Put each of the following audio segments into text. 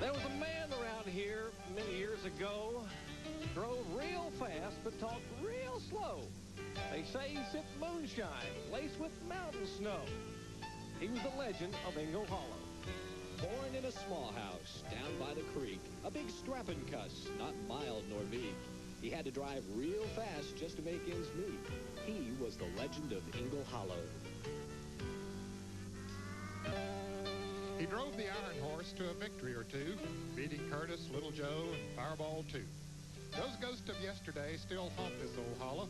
There was a man around here many years ago, drove real fast but talked real slow. They say he sipped moonshine laced with mountain snow. He was the legend of Ingle Hollow. Born in a small house down by the creek, a big strapping cuss, not mild nor meek. He had to drive real fast just to make ends meet. He was the legend of Ingle Hollow. He drove the Iron Horse to a victory or two, beating Curtis, Little Joe, and Fireball too. Those ghosts of yesterday still haunt this old hollow,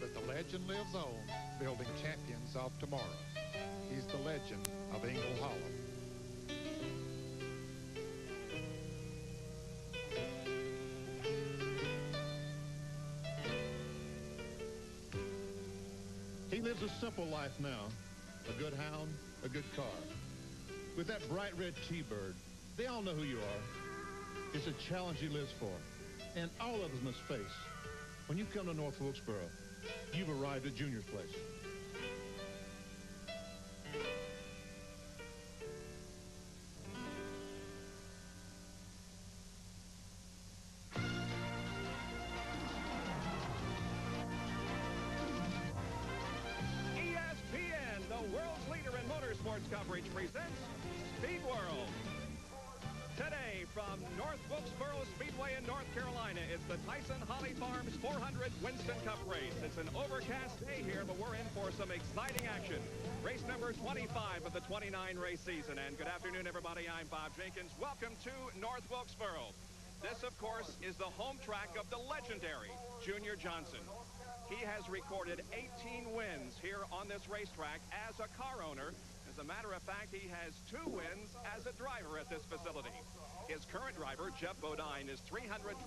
but the legend lives on, building champions of tomorrow. He's the legend of Ingle Hollow. He lives a simple life now. A good hound, a good car. With that bright red T-bird, they all know who you are. It's a challenge he lives for, and all of us must face. When you come to North Wilkesboro, you've arrived at Junior's place. ESPN, the world's leader in motorsports coverage, presents Speed World. Today from North Wilkesboro Speedway in North Carolina, it's the Tyson Holly Farms 400 Winston Cup race. It's an overcast day here, but we're in for some exciting action. Race number 25 of the 29 race season. And good afternoon, everybody. I'm Bob Jenkins. Welcome to North Wilkesboro. This, of course, is the home track of the legendary Junior Johnson. He has recorded 18 wins here on this racetrack as a car owner. As a matter of fact, he has 2 wins as a driver at this facility. His current driver, Jeff Bodine, is 329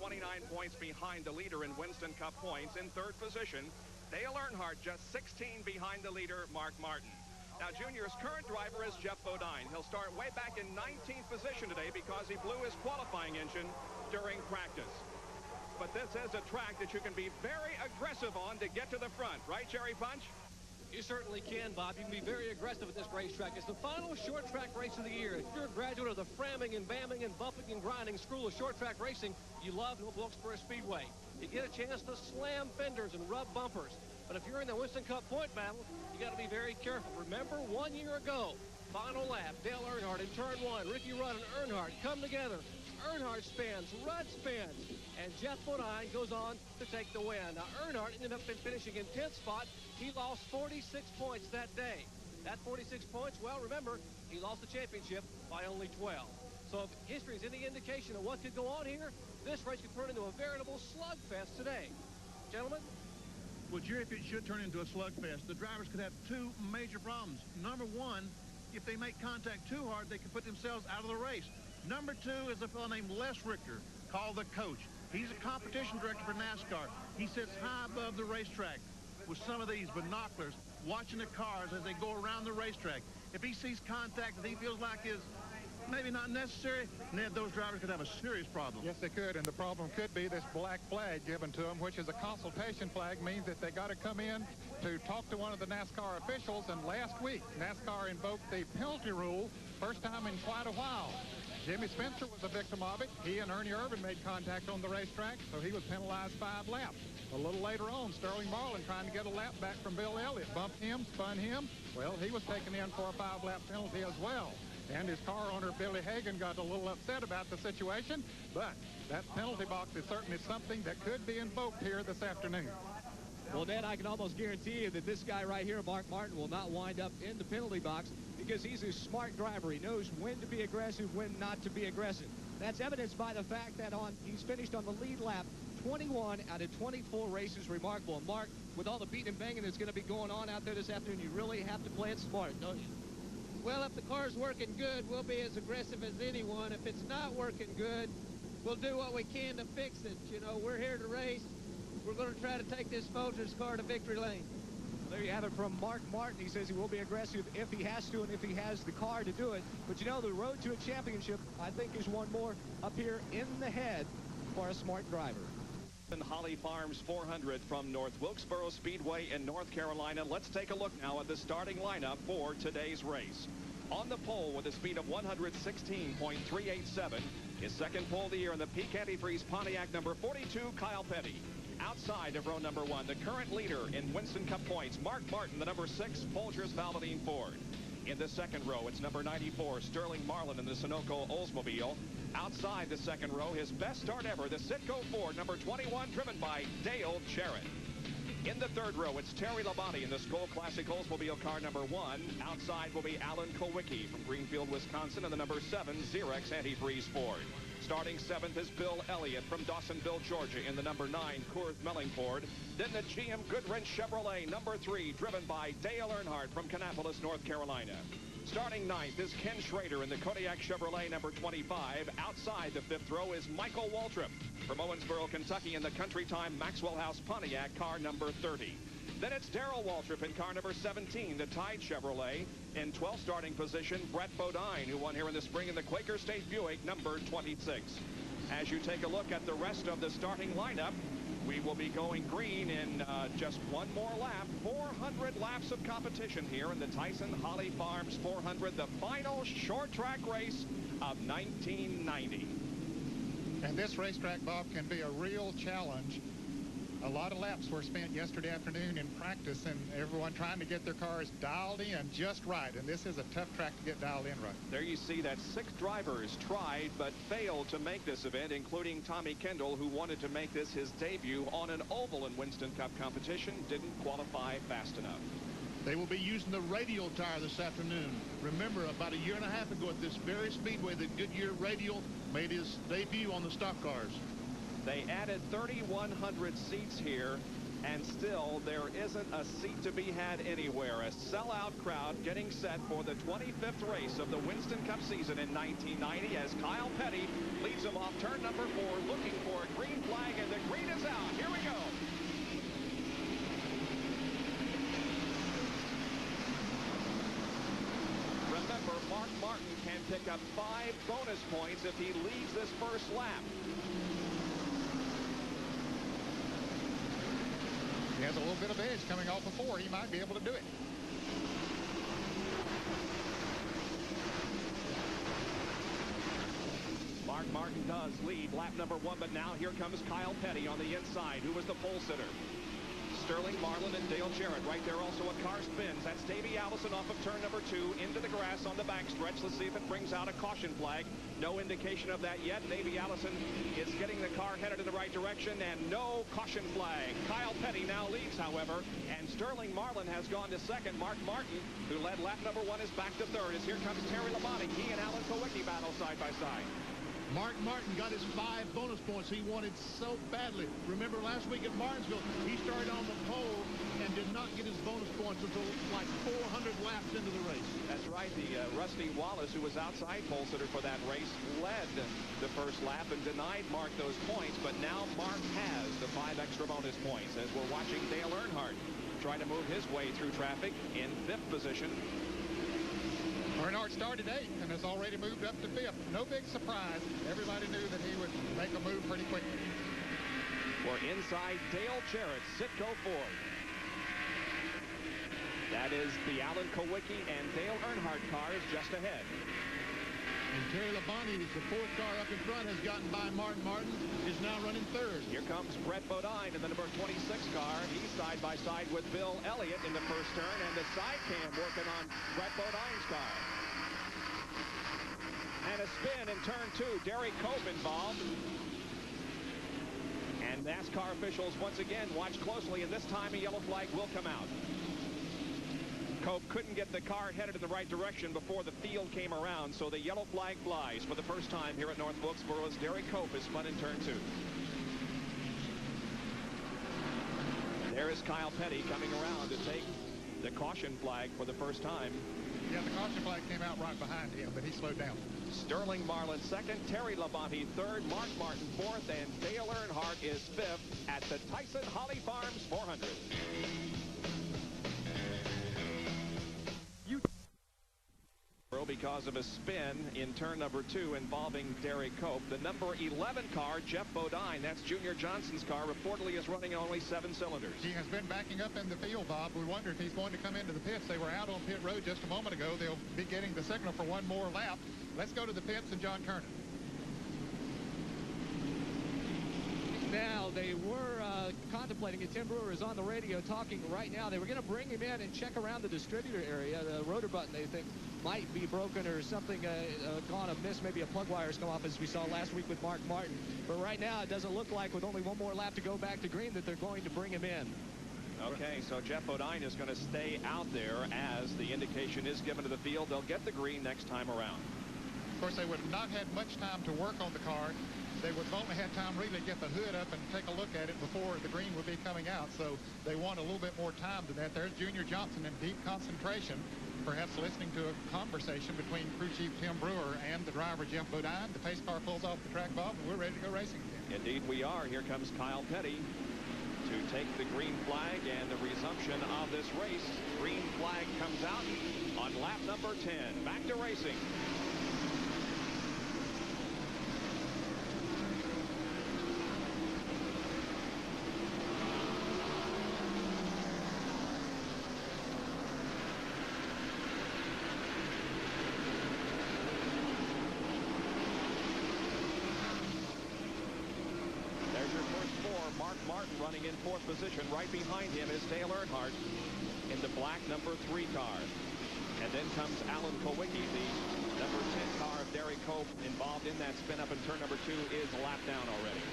points behind the leader in Winston Cup points in 3rd position. Dale Earnhardt just 16 behind the leader, Mark Martin. Now, Junior's current driver is Jeff Bodine. He'll start way back in 19th position today because he blew his qualifying engine during practice. But this is a track that you can be very aggressive on to get to the front. Right, Jerry Punch? You certainly can, Bob. You can be very aggressive at this racetrack. It's the final short track race of the year. If you're a graduate of the framming and bamming and bumping and grinding school of short track racing, you love Wilkesboro Speedway. You get a chance to slam fenders and rub bumpers. But if you're in the Winston Cup point battle, you got to be very careful. Remember, 1 year ago, final lap, Dale Earnhardt in turn 1, Ricky Rudd and Earnhardt come together. Earnhardt spins, Rudd spins, and Jeff Bodine goes on to take the win. Now, Earnhardt ended up finishing in 10th spot. He lost 46 points that day. That 46 points, well, remember, he lost the championship by only 12. So if history is any indication of what could go on here, this race could turn into a veritable slugfest today. Gentlemen? Well, Jerry, if it should turn into a slugfest, the drivers could have 2 major problems. Number 1, if they make contact too hard, they could put themselves out of the race. Number 2 is a fellow named Les Richter, called the coach. He's a competition director for NASCAR. He sits high above the racetrack with some of these binoculars, watching the cars as they go around the racetrack. If he sees contact that he feels like is maybe not necessary, Ned, those drivers could have a serious problem. Yes, they could, and the problem could be this black flag given to them, which is a consultation flag, means that they got to come in to talk to one of the NASCAR officials. And last week, NASCAR invoked the penalty rule, first time in quite a while. Jimmy Spencer was a victim of it. He and Ernie Irvin made contact on the racetrack, so he was penalized 5 laps. A little later on, Sterling Marlin, trying to get a lap back from Bill Elliott, bumped him, spun him. Well, he was taken in for a 5-lap penalty as well. And his car owner, Billy Hagan, got a little upset about the situation. But that penalty box is certainly something that could be invoked here this afternoon. Well, Ned, I can almost guarantee you that this guy right here, Mark Martin, will not wind up in the penalty box because he's a smart driver. He knows when to be aggressive, when not to be aggressive. That's evidenced by the fact that he's finished on the lead lap 21 out of 24 races. Remarkable. And Mark, with all the beating and banging that's going to be going on out there this afternoon, you really have to play it smart, don't you? Well, if the car's working good, we'll be as aggressive as anyone. If it's not working good, we'll do what we can to fix it. You know, we're here to race. We're going to try to take this Folgers car to victory lane. There you have it from Mark Martin. He says he will be aggressive if he has to and if he has the car to do it. But, you know, the road to a championship, I think, is one more up here in the head for a smart driver. Holly Farms 400 from North Wilkesboro Speedway in North Carolina. Let's take a look now at the starting lineup for today's race. On the pole with a speed of 116.387. His second pole of the year in the peak antifreeze Pontiac number 42, Kyle Petty. Outside of row number 1, the current leader in Winston Cup points, Mark Martin, the number 6 Folgers Valvoline Ford. In the second row, it's number 94, Sterling Marlin in the Sunoco Oldsmobile. Outside the second row, his best start ever, the Citgo Ford, number 21, driven by Dale Jarrett. In the third row, it's Terry Labonte in the Skoal Classic Oldsmobile car number 1. Outside will be Alan Kowicki from Greenfield, Wisconsin, and the number 7 Xerox Antifreeze Ford. Starting 7th is Bill Elliott from Dawsonville, Georgia, in the number 9 Coors Melling Ford. Then the GM Goodwrench Chevrolet number 3, driven by Dale Earnhardt from Kannapolis, North Carolina. Starting 9th is Ken Schrader in the Kodiak Chevrolet number 25. Outside the 5th row is Michael Waltrip from Owensboro, Kentucky, in the Country Time Maxwell House Pontiac car number 30. Then it's Darrell Waltrip in car number 17, the Tide Chevrolet. In 12th starting position, Brett Bodine, who won here in the spring in the Quaker State Buick number 26. As you take a look at the rest of the starting lineup, we will be going green in just one more lap. 400 laps of competition here in the Tyson Holly Farms 400, the final short track race of 1990. And this racetrack, Bob, can be a real challenge. A lot of laps were spent yesterday afternoon in practice, and everyone trying to get their cars dialed in just right. And this is a tough track to get dialed in right. There you see that 6 drivers tried but failed to make this event, including Tommy Kendall, who wanted to make this his debut on an oval in Winston Cup competition. Didn't qualify fast enough. They will be using the radial tire this afternoon. Remember, about a year and a half ago at this very speedway, the Goodyear radial made his debut on the stock cars. They added 3,100 seats here, and still there isn't a seat to be had anywhere. A sellout crowd getting set for the 25th race of the Winston Cup season in 1990 as Kyle Petty leads them off turn number 4, looking for a green flag, and the green is out. Here we go. Remember, Mark Martin can pick up 5 bonus points if he leads this first lap. He has a little bit of edge coming off of 4. He might be able to do it. Mark Martin does lead lap number 1, but now here comes Kyle Petty on the inside, who was the pole sitter. Sterling Marlin and Dale Jarrett right there. Also a car spins. That's Davey Allison off of turn number 2 into the grass on the backstretch. Let's see if it brings out a caution flag. No indication of that yet. Davey Allison is getting the car headed in the right direction, and no caution flag. Kyle Petty now leads, however, and Sterling Marlin has gone to second. Mark Martin, who led lap number 1, is back to third. As here comes Terry Labonte. He and Alan Kowicki battle side by side. Mark Martin got his 5 bonus points he wanted so badly. Remember last week at Martinsville, he started on the pole and did not get his bonus points until like 400 laps into the race. That's right. The Rusty Wallace, who was outside pole sitter for that race, led the first lap and denied Mark those points. But now Mark has the 5 extra bonus points as we're watching Dale Earnhardt try to move his way through traffic in 5th position. Earnhardt started 8th and has already moved up to 5th. No big surprise. Everybody knew that he would make a move pretty quickly. We're inside Dale Jarrett's Citgo Ford. That is the Alan Kowicki and Dale Earnhardt cars just ahead. And Terry Labonte, is the 4th car up in front, has gotten by Mark Martin, is now running 3rd. Here comes Brett Bodine in the number 26 car. He's side by side with Bill Elliott in the first turn, and the side cam working on Brett Bodine's car. And a spin in turn 2. Derek Cope involved. And NASCAR officials once again watch closely, and this time a yellow flag will come out. Cope couldn't get the car headed in the right direction before the field came around, so the yellow flag flies for the first time here at North Wilkesboro as Derek Cope is spun in turn 2. There is Kyle Petty coming around to take the caution flag for the first time. Yeah, the caution flag came out right behind him, but he slowed down. Sterling Marlin 2nd, Terry Labonte 3rd, Mark Martin 4th, and Dale Earnhardt is 5th at the Tyson Holly Farms 400. Winsboro because of a spin in turn number 2 involving Derek Cope. The number 11 car, Jeff Bodine, that's Junior Johnson's car, reportedly is running only 7 cylinders. He has been backing up in the field, Bob. We wonder if he's going to come into the pits. They were out on pit road just a moment ago. They'll be getting the signal for one more lap. Let's go to the pits and John Kernan. Now, they were contemplating it. Tim Brewer is on the radio talking right now. They were going to bring him in and check around the distributor area. The rotor button, they think, might be broken or something gone amiss. Maybe a plug wire's come off, as we saw last week with Mark Martin. But right now, it doesn't look like, with only one more lap to go back to green, that they're going to bring him in. Okay, so Jeff Bodine is going to stay out there as the indication is given to the field. They'll get the green next time around. Of course, they would have not had much time to work on the car. They would have only had time really to get the hood up and take a look at it before the green would be coming out. So they want a little bit more time than that. There's Junior Johnson in deep concentration, perhaps listening to a conversation between crew chief Tim Brewer and the driver Jeff Bodine. The pace car pulls off the track, Bob, and we're ready to go racing again. Indeed we are. Here comes Kyle Petty to take the green flag and the resumption of this race. Green flag comes out on lap number 10. Back to racing. Running in 4th position. Right behind him is Dale Earnhardt in the black number 3 car. And then comes Alan Kowicki, the number 10 car of Derek Cope, involved in that spin up in turn number 2, is a lap down already.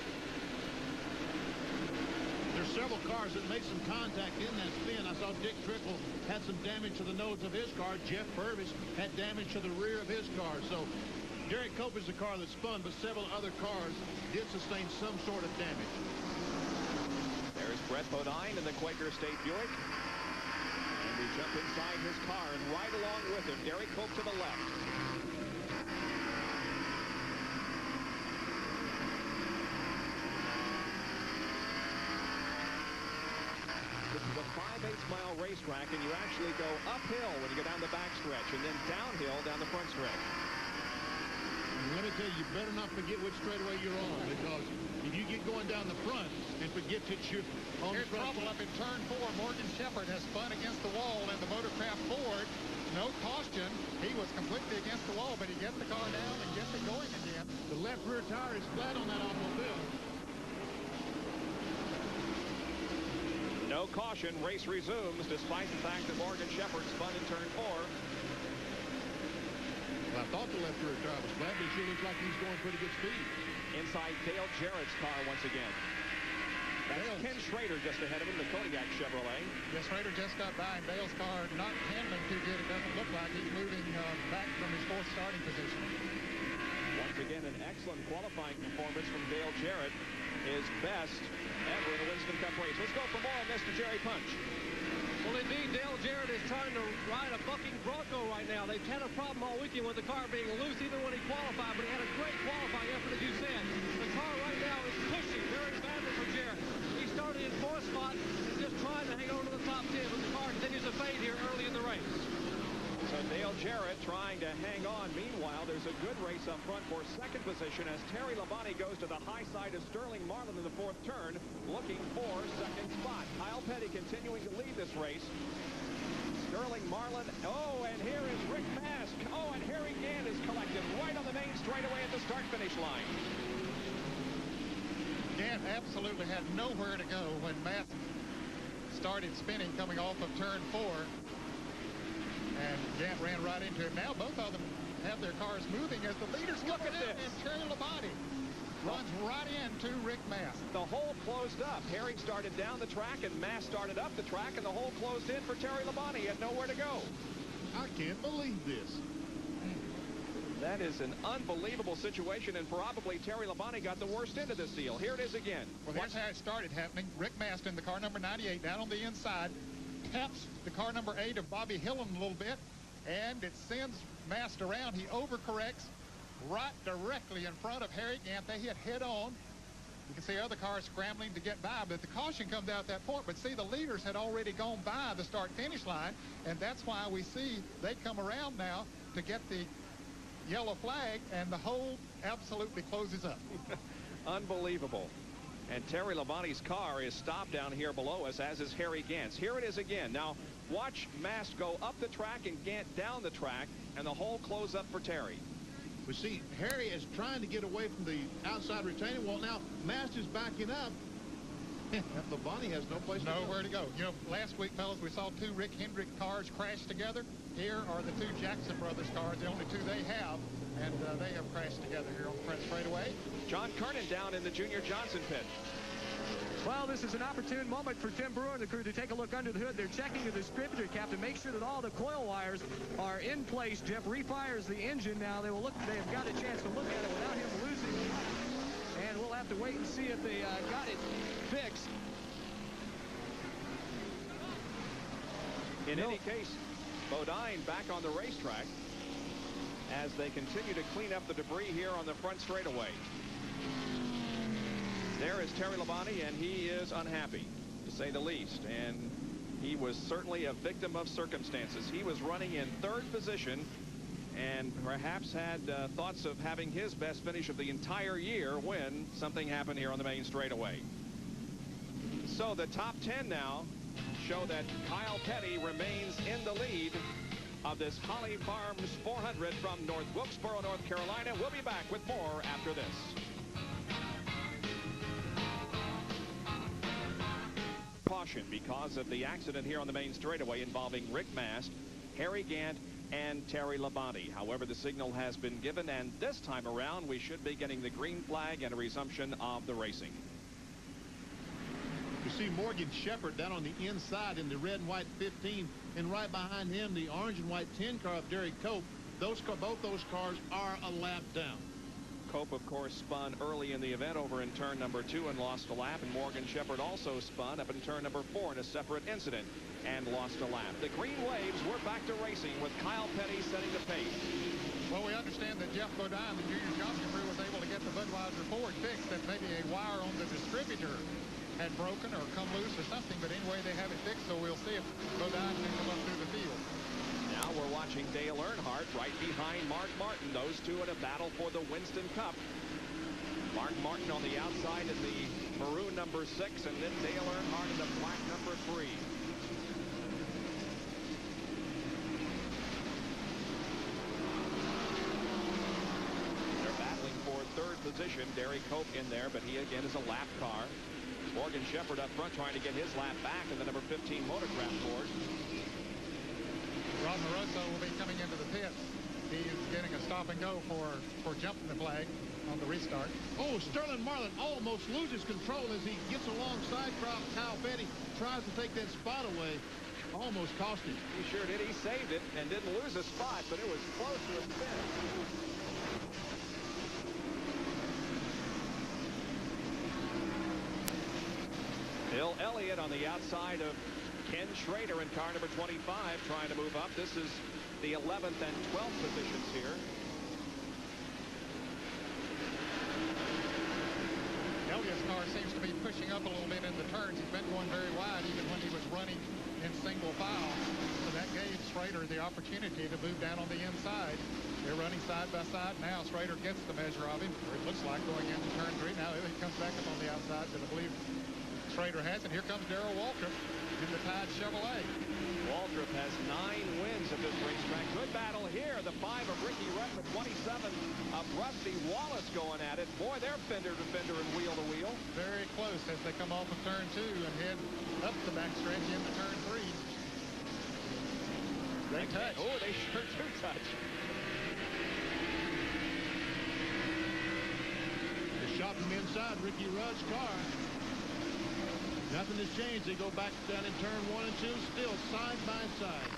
There's several cars that made some contact in that spin. I saw Dick Trickle had some damage to the nose of his car. Jeff Purvis had damage to the rear of his car. So Derek Cope is the car that spun, but several other cars did sustain some sort of damage. There's Brett Bodine in the Quaker State Buick. And we jump inside his car and ride along with him. Derek Cope to the left. This is a 5/8-mile racetrack, and you actually go uphill when you go down the backstretch and then downhill down the front stretch. Let me tell you, you better not forget which straightaway you're on, because if you get going down the front and forget that you're on the front. Trouble up in turn 4. Morgan Shepherd has spun against the wall in the Motorcraft Ford. No caution. He was completely against the wall, but he gets the car down and gets it going again. The left rear tire is flat on that automobile. No caution. Race resumes despite the fact that Morgan Shepherd spun in turn 4. Well, I thought the left rear tire was flat, but it sure looks like he's going pretty good speed. Inside Dale Jarrett's car once again. That's Ken Schrader just ahead of him, the Kodiak Chevrolet. Yes, Schrader just got by, and Dale's car not handling too good. It doesn't look like he's moving back from his 4th starting position. Once again, an excellent qualifying performance from Dale Jarrett. His best ever in a Winston Cup race. Let's go for more on Mr. Jerry Punch. Well, indeed, Dale Jarrett is trying to ride a bucking Bronco right now. They've had a problem all weekend with the car being loose, even when he qualified, but he had a great qualifying effort, as you said. The car right now is pushing very badly for Jarrett. He started in 4th spot and just trying to hang on to the top 10, but the car continues to fade here early in the race. So Dale Jarrett trying to hang on. Meanwhile, there's a good race up front for 2nd position as Terry Labonte goes to the high side of Sterling Marlin in the 4th turn, looking for 2nd spot. Kyle Petty continuing to lead this race. Sterling Marlin. Oh, and here is Rick Mask. Oh, and Harry Gant is collected right on the main straightaway at the start-finish line. Gant absolutely had nowhere to go when Mask started spinning coming off of turn 4. And Gant ran right into him. Now both of them have their cars moving as the leaders look at this. And Terry Labonte runs right into Rick Mask. The hole closed up. Harry started down the track and Mask started up the track, and the hole closed in for Terry Labonte. He had nowhere to go. I can't believe this. That is an unbelievable situation, and probably Terry Labonte got the worst end of this deal. Here it is again. Well, here's how it started happening. Rick Mast in the car number 98 down on the inside taps the car number 8 of Bobby Hillen a little bit, and it sends Mast around. He overcorrects right directly in front of Harry Gant. They hit head on. You can see other cars scrambling to get by, but the caution comes out at that point. But see, the leaders had already gone by the start-finish line, and that's why we see they come around now to get the yellow flag, and the hole absolutely closes up. Unbelievable. And Terry Labonte's car is stopped down here below us, as is Harry Gant's. Here it is again. Now, watch Mast go up the track and Gant down the track, and the hole close up for Terry. We see Harry is trying to get away from the outside retaining wall. Now, Mast is backing up. Labonte has no place to go. Nowhere to go. You know, last week, fellas, we saw 2 Rick Hendrick cars crash together. Here are the 2 Jackson Brothers cars, the only 2 they have, and they have crashed together here on the front straightaway. John Kernan down in the Junior Johnson pit. Well, this is an opportune moment for Tim Brewer and the crew to take a look under the hood. They're checking the distributor cap to make sure that all the coil wires are in place. Jeff refires the engine now. They have got a chance to look at it without him losing the light. And we'll have to wait and see if they got it fixed. In any case, Bodine back on the racetrack as they continue to clean up the debris here on the front straightaway. There is Terry Labonte, and he is unhappy, to say the least. And he was certainly a victim of circumstances. He was running in 3rd position and perhaps had thoughts of having his best finish of the entire year when something happened here on the main straightaway. So the top 10 now show that Kyle Petty remains in the lead of this Holly Farms 400 from North Wilkesboro, North Carolina. We'll be back with more after this. Caution because of the accident here on the main straightaway involving Rick Mast, Harry Gant, and Terry Labonte. However, the signal has been given, and this time around we should be getting the green flag and a resumption of the racing. You see Morgan Shepherd down on the inside in the red and white 15, and right behind him the orange and white 10 car of Derek Cope. Both those cars are a lap down. Cope, of course, spun early in the event over in turn number 2 and lost a lap, and Morgan Shepherd also spun up in turn number 4 in a separate incident and lost a lap. The green waves, we're back to racing with Kyle Petty setting the pace. Well, we understand that Jeff Bodine, the Junior Johnson crew, was able to get the Budweiser Ford fixed, that maybe a wire on the distributor had broken or come loose or something, but anyway, they have it fixed, so we'll see if Bodine can come up through the field. Now we're watching Dale Earnhardt right behind Mark Martin. Those 2 in a battle for the Winston Cup. Mark Martin on the outside in the maroon number 6, and then Dale Earnhardt in the black number 3. They're battling for 3rd position. Derek Cope in there, but he again is a lap car. Morgan Shepherd up front trying to get his lap back in the number 15 Motorcraft Ford. Ron Moroso will be coming into the pits. He's getting a stop and go for jumping the flag on the restart. Oh, Sterling Marlin almost loses control as he gets alongside Kyle Petty, tries to take that spot away. Almost cost him. He sure did. He saved it and didn't lose a spot, but it was close to a spin. Bill Elliott on the outside of Ken Schrader in car number 25 trying to move up. This is the 11th and 12th positions here. Elliott's car seems to be pushing up a little bit in the turns. He's been going very wide even when he was running in single file. So that gave Schrader the opportunity to move down on the inside. They're running side by side now. Schrader gets the measure of him, or it looks like, going into turn 3. Now he comes back up on the outside, but I believe Schrader has it. Here comes Darrell Waltrip in the Tide Chevrolet. Waltrip has 9 wins at this racetrack. Good battle here. The 5 of Ricky Rupp, the 27 of Rusty Wallace going at it. Boy, they're fender to fender and wheel to wheel. Very close as they come off of turn 2 and head up the backstretch into turn 3. They touch. Oh, they sure do touch. The shot from inside Ricky Rudd's car. Nothing has changed. They go back down in turn 1 and 2, still side by side.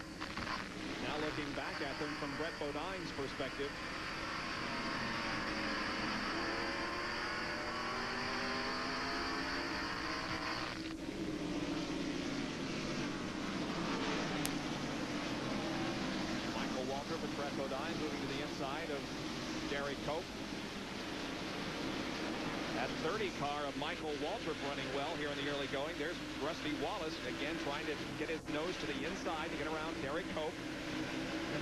Now looking back at them from Brett Bodine's perspective. Michael Waltrip and Brett Bodine moving to the inside of Derek Cope. That 30 car of Michael Waltrip running well here in the early going. There's Rusty Wallace again trying to get his nose to the inside to get around Derek Cope. And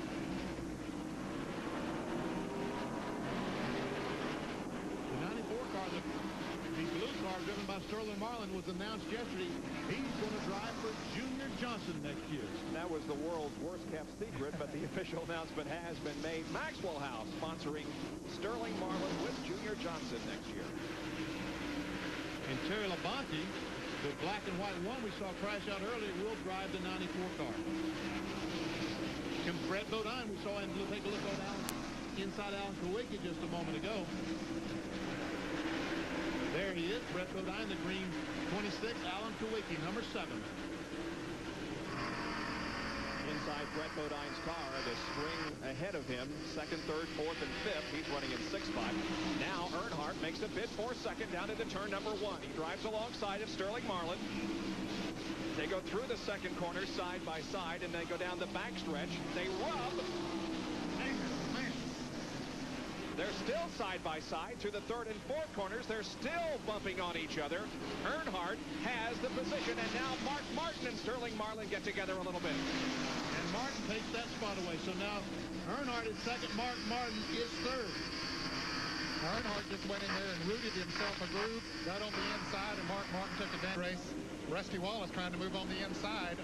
about Sterling Marlin was announced yesterday. He's going to drive for Junior Johnson next year. That was the world's worst-kept secret, but the official announcement has been made. Maxwell House sponsoring Sterling Marlin with Junior Johnson next year. And Terry Labonte, the black and white one we saw crash out earlier, will drive the 94 car. And Brett Bodine, we saw him take a look on inside Alan Kawicki just a moment ago. There he is, Brett Bodine, the green 26, Alan Kawicki, number 7. Inside Brett Bodine's car, the string ahead of him, second, third, fourth, and fifth. He's running in 6-5. Now Earnhardt makes a bid for second down into turn number 1. He drives alongside of Sterling Marlin. They go through the second corner side by side, and they go down the backstretch. They rub. They're still side by side through the third and fourth corners. They're still bumping on each other. Earnhardt has the position, and now Mark Martin and Sterling Marlin get together a little bit. And Martin takes that spot away. So now Earnhardt is second. Mark Martin is third. Earnhardt just went in there and rooted himself a groove, got on the inside, and Mark Martin took a down race. Rusty Wallace trying to move on the inside.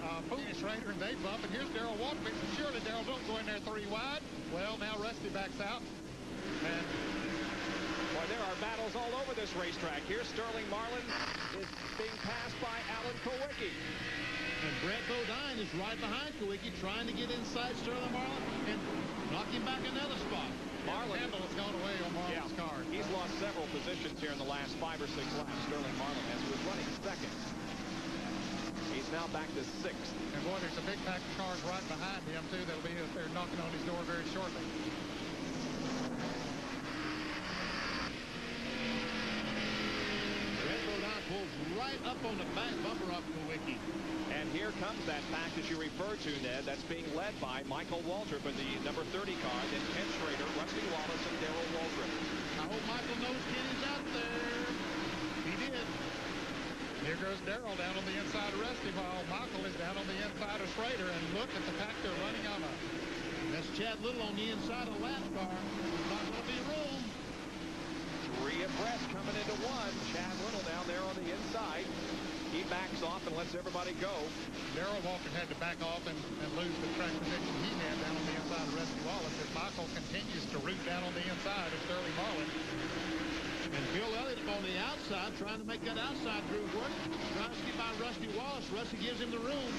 Schrader, and they bump, and here's Darrell Waltrip. Surely Darrell don't go in there 3 wide. Well, now Rusty backs out. And boy, there are battles all over this racetrack. Here, Sterling Marlin is being passed by Alan Kawicki. And Brett Bodine is right behind Kawicki, trying to get inside Sterling Marlin and knock him back another spot. Marlin handle has gone away on Marlin's car. He's lost several positions here in the last 5 or 6 laps. Sterling Marlin has was running second. He's now back to 6th. And boy, there's a big pack of cars right behind him too. That'll be they're knocking on his door very shortly. Pulls right up on the back bumper of Kawicki. And here comes that pack that you referred to, Ned. That's being led by Michael Waltrip in the number 30 car, then Ken Schrader, Rusty Wallace, and Darrell Waltrip. I hope Michael knows Kenny's out there. He did. Here goes Darrell down on the inside of Rusty while Michael is down on the inside of Schrader. And look at the pack they're running on. That's Chad Little on the inside of the lap car. There's not going to be room. 3 abreast coming into 1. Chad Little down there on the inside. He backs off and lets everybody go. Darrell Waltrip had to back off and lose the track position he had down on the inside of Rusty Wallace as Michael continues to root down on the inside of Sterling Marlin. And Bill Elliott on the outside trying to make that outside groove work. Trying to get by Rusty Wallace. Rusty gives him the room.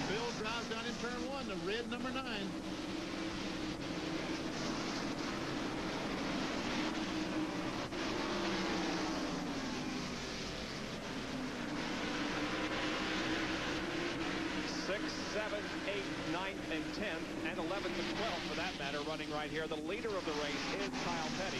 Bill drives down in turn 1, the red number 9. 7th, 8th, 9th, and 10th, and 11th and 12th for that matter, running right here. The leader of the race is Kyle Petty.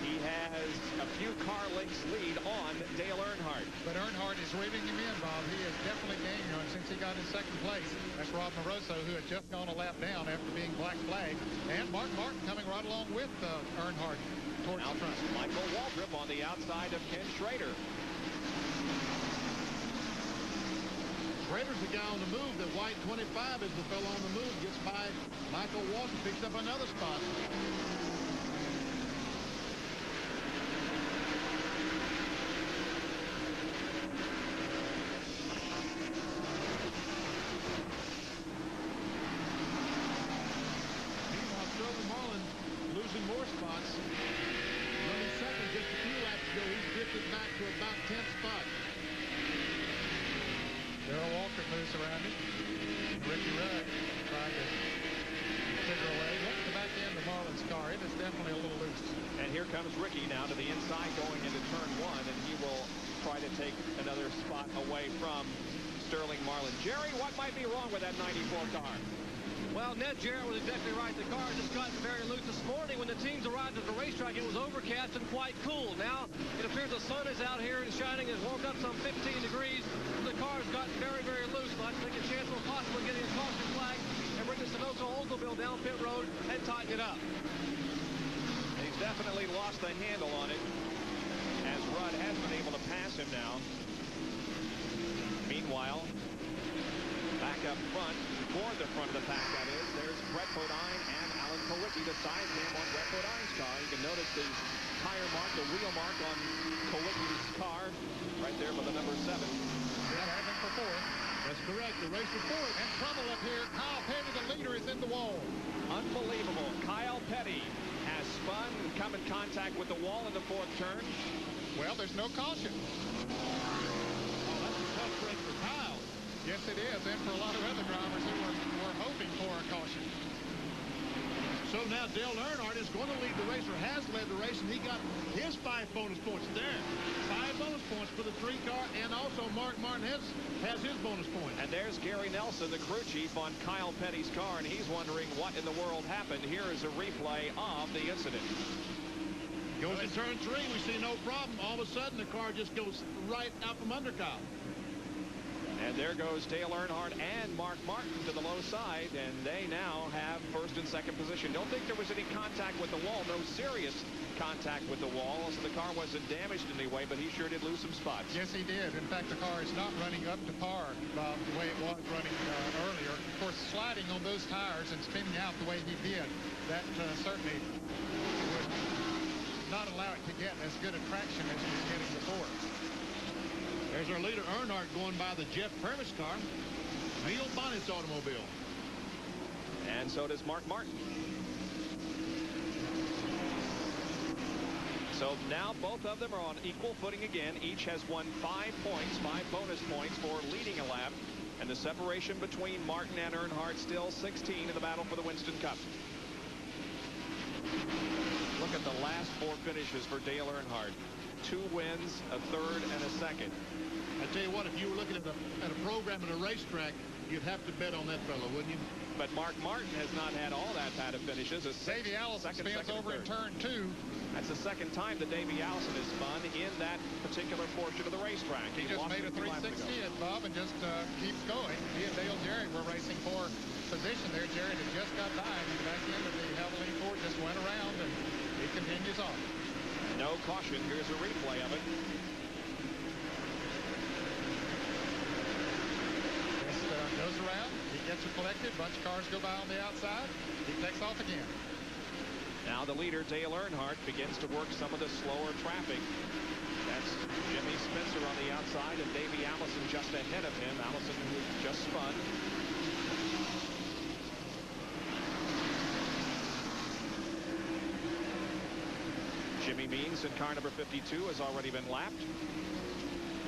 He has a few car lengths lead on Dale Earnhardt. But Earnhardt is reeling him in, Bob. He has definitely gained on since he got in second place. That's Rob Moroso, who had just gone a lap down after being black flagged. And Mark Martin coming right along with Earnhardt towards the front. Michael Waltrip on the outside of Ken Schrader. Schrader's the guy on the move. The white 25 is the fellow on the move. Gets by Michael Waltrip, picks up another spot. Meanwhile, Sterling Marlin losing more spots. Running second just a few laps ago. He's drifted back to about 10th spot. Darrell Waltrip moves around it. Ricky Rudd trying to figure a way. Look at the back end of Marlin's car. It is definitely a little loose. And here comes Ricky now to the inside going into turn 1, and he will try to take another spot away from Sterling Marlin. Jerry, what might be wrong with that 94 car? Well, Ned Jarrett was exactly right. The car just got very loose this morning. When the teams arrived at the racetrack, it was overcast and quite cool. Now, it appears the sun is out here and shining. It's warmed up some 15 degrees. The car's gotten very, very loose. So I think a chance of possibly getting a caution flag and bring the Sunoco Oldsmobile down pit road and tighten it up. He's definitely lost the handle on it, as Rudd has been able to pass him now. Meanwhile, back up front, toward the front of the pack, that is, there's Brett Bodine and Alex Alan Kowicki, the side cam on Brett Bodine's car. You can notice the tire mark, the wheel mark on Kowicki's car right there by the number 7. Driving for 4th. That's correct. The race for 4th. And trouble up here. Kyle Petty, the leader, is in the wall. Unbelievable. Kyle Petty has spun and come in contact with the wall in the 4th turn. Well, there's no caution. Oh, that's a tough break for Kyle. Yes, it is. And for a lot of other drivers who were hoping for a caution. So now Dale Earnhardt is going to lead the race, or has led the race, and he got his 5 bonus points there. 5 bonus points for the 3 car, and also Mark Martin has his bonus point. And there's Gary Nelson, the crew chief on Kyle Petty's car, and he's wondering what in the world happened. Here is a replay of the incident. Goes to turn 3, we see no problem. All of a sudden, the car just goes right out from under Kyle. And there goes Dale Earnhardt and Mark Martin to the low side, and they now have 1st and 2nd position. Don't think there was any contact with the wall, no serious contact with the wall, so the car wasn't damaged in any way, but he sure did lose some spots. Yes, he did. In fact, the car is not running up to par, Bob, the way it was running earlier. Of course, sliding on those tires and spinning out the way he did, that certainly would not allow it to get as good a traction as he was getting before. There's our leader, Earnhardt, going by the Jeff Purvis car. Neil Bonnett's automobile. And so does Mark Martin. So now both of them are on equal footing again. Each has won 5 points, 5 bonus points for leading a lap. And the separation between Martin and Earnhardt still 16 in the battle for the Winston Cup. Look at the last 4 finishes for Dale Earnhardt. 2 wins, a 3rd, and a 2nd. I tell you what, if you were looking at a program at a racetrack, you'd have to bet on that fellow, wouldn't you? But Mark Martin has not had all that bad of finishes. Davey Allison spins over in turn 2. That's the 2nd time that Davey Allison has spun in that particular portion of the racetrack. He just made a 360 at Bob and just keeps going. He and Dale Jarrett were racing for position there. Jarrett had just got by in the back end of the Havoline Ford, just went around, and he continues on. No caution. Here's a replay of it. Just goes around. He gets it collected. Bunch of cars go by on the outside. He takes off again. Now the leader, Dale Earnhardt, begins to work some of the slower traffic. That's Jimmy Spencer on the outside and Davey Allison just ahead of him. Allison, who just spun. Jimmy Means in car number 52 has already been lapped.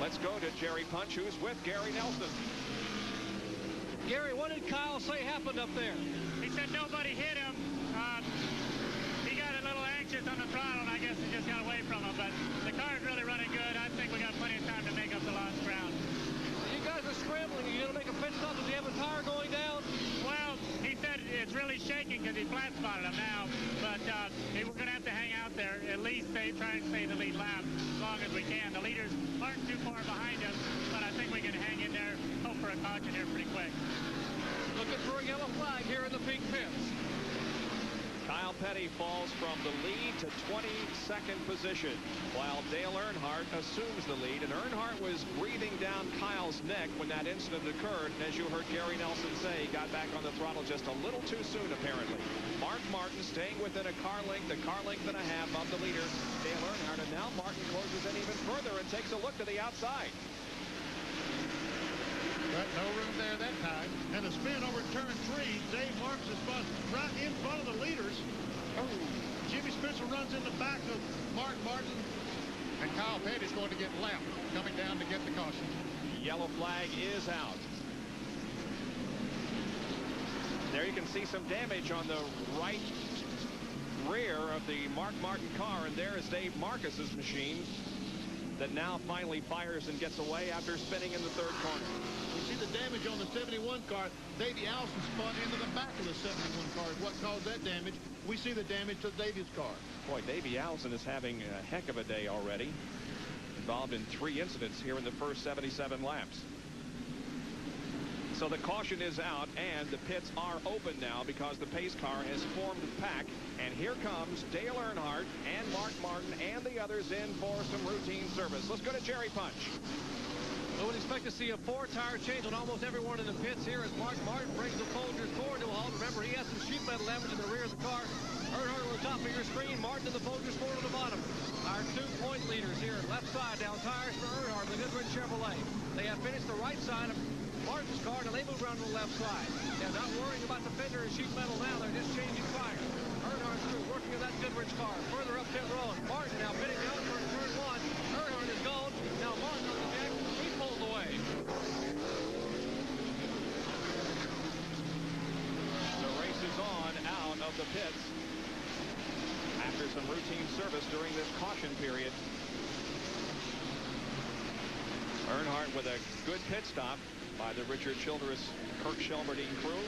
Let's go to Jerry Punch, who's with Gary Nelson. Gary, what did Kyle say happened up there? He said nobody hit him. He got a little anxious on the throttle, and I guess he just got away from him. But the car's really running good. I think we got plenty of time to make up the lost ground. You guys are scrambling. Are you going to make a pit stop? Does he have a tire going down? Well, he said it's really shaking because he flat spotted him now. But we're going to have to hang out there. At least try and stay the lead lap as long as we can. The leaders aren't too far behind us, but I think we can hang in there, hope for a caution here pretty quick. Looking for a yellow flag here in the pink pits. Kyle Petty falls from the lead to 22nd position, while Dale Earnhardt assumes the lead. And Earnhardt was breathing down Kyle's neck when that incident occurred. And as you heard Gary Nelson say, he got back on the throttle just a little too soon, apparently. Mark Martin staying within a car length and a half of the leader, Dale Earnhardt. And now Martin closes in even further and takes a look to the outside. But no room there that time. And the spin over turn 3, Dave Marks is spun right in front of the leaders. Oh, Jimmy Spencer runs in the back of Mark Martin. And Kyle Petty's going to get lapped, coming down to get the caution. Yellow flag is out. There you can see some damage on the right rear of the Mark Martin car, and there is Dave Marcus's machine that now finally fires and gets away after spinning in the 3rd corner. We see the damage on the 71 car. Davey Allison spun into the back of the 71 car. What caused that damage? We see the damage to Davey's car. Boy, Davey Allison is having a heck of a day already. Involved in 3 incidents here in the first 77 laps. So the caution is out, and the pits are open now because the pace car has formed the pack. And here comes Dale Earnhardt and Mark Martin and the others in for some routine service. Let's go to Jerry Punch. We would expect to see a 4-tire change on almost everyone in the pits here as Mark Martin brings the Folgers core to a halt. Remember, he has some sheet metal damage in the rear of the car. Earnhardt on the top of your screen, Martin and the Folgers core on the bottom. Our 2-point leaders here, left side down tires for Earnhardt, the Goodrich Chevrolet. They have finished the right side of Martin's car, and they move around to the left side. They're not worrying about the fender and sheet metal now. They're just changing tires. Earnhardt's crew working on that Goodrich car. Further up pit road, Martin now pitting down for turn 1. Earnhardt is gone. Now Martin on the deck. He pulls away. The race is on out of the pits after some routine service during this caution period. Earnhardt with a good pit stop by the Richard Childress, Kirk Shelmerdine crew.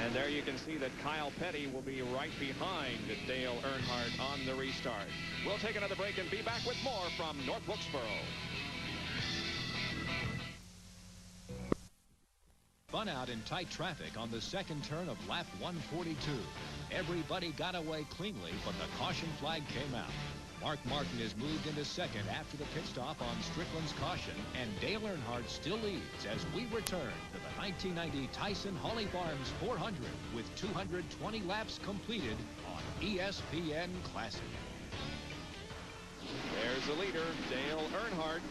And there you can see that Kyle Petty will be right behind Dale Earnhardt on the restart. We'll take another break and be back with more from North Wilkesboro. Spun out in tight traffic on the second turn of lap 142. Everybody got away cleanly, but the caution flag came out. Mark Martin is moved into second after the pit stop on Strickland's caution, and Dale Earnhardt still leads as we return to the 1990 Tyson Holly Farms 400 with 220 laps completed on ESPN Classic. There's the leader, Dale Earnhardt,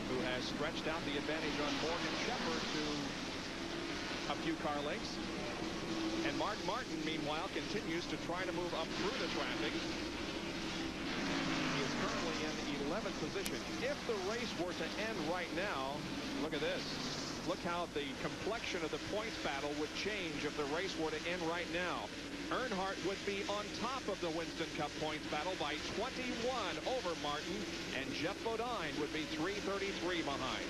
who has stretched out the advantage on Morgan Shepherd to a few car lengths. And Mark Martin, meanwhile, continues to try to move up through the traffic. He is currently in 11th position. If the race were to end right now, look at this. Look how the complexion of the points battle would change if the race were to end right now. Earnhardt would be on top of the Winston Cup points battle by 21 over Martin, and Jeff Bodine would be 333 behind.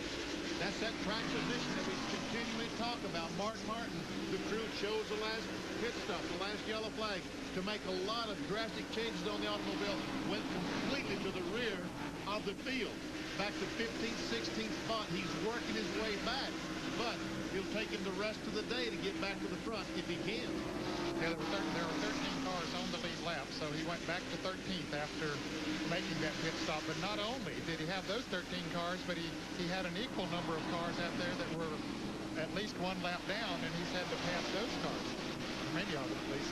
That's that track position that we continually talk about. Mark Martin, the crew chose the last pit stop, the last yellow flag, to make a lot of drastic changes on the automobile. Went completely to the rear of the field. Back to 15th, 16th spot. He's working his way back, but it'll take him the rest of the day to get back to the front if he can. Yeah, there were 13 cars on the lead lap, so he went back to 13th after making that pit stop. But not only did he have those 13 cars, but he had an equal number of cars out there that were at least one lap down, and he's had to pass those cars. Many of them, at least.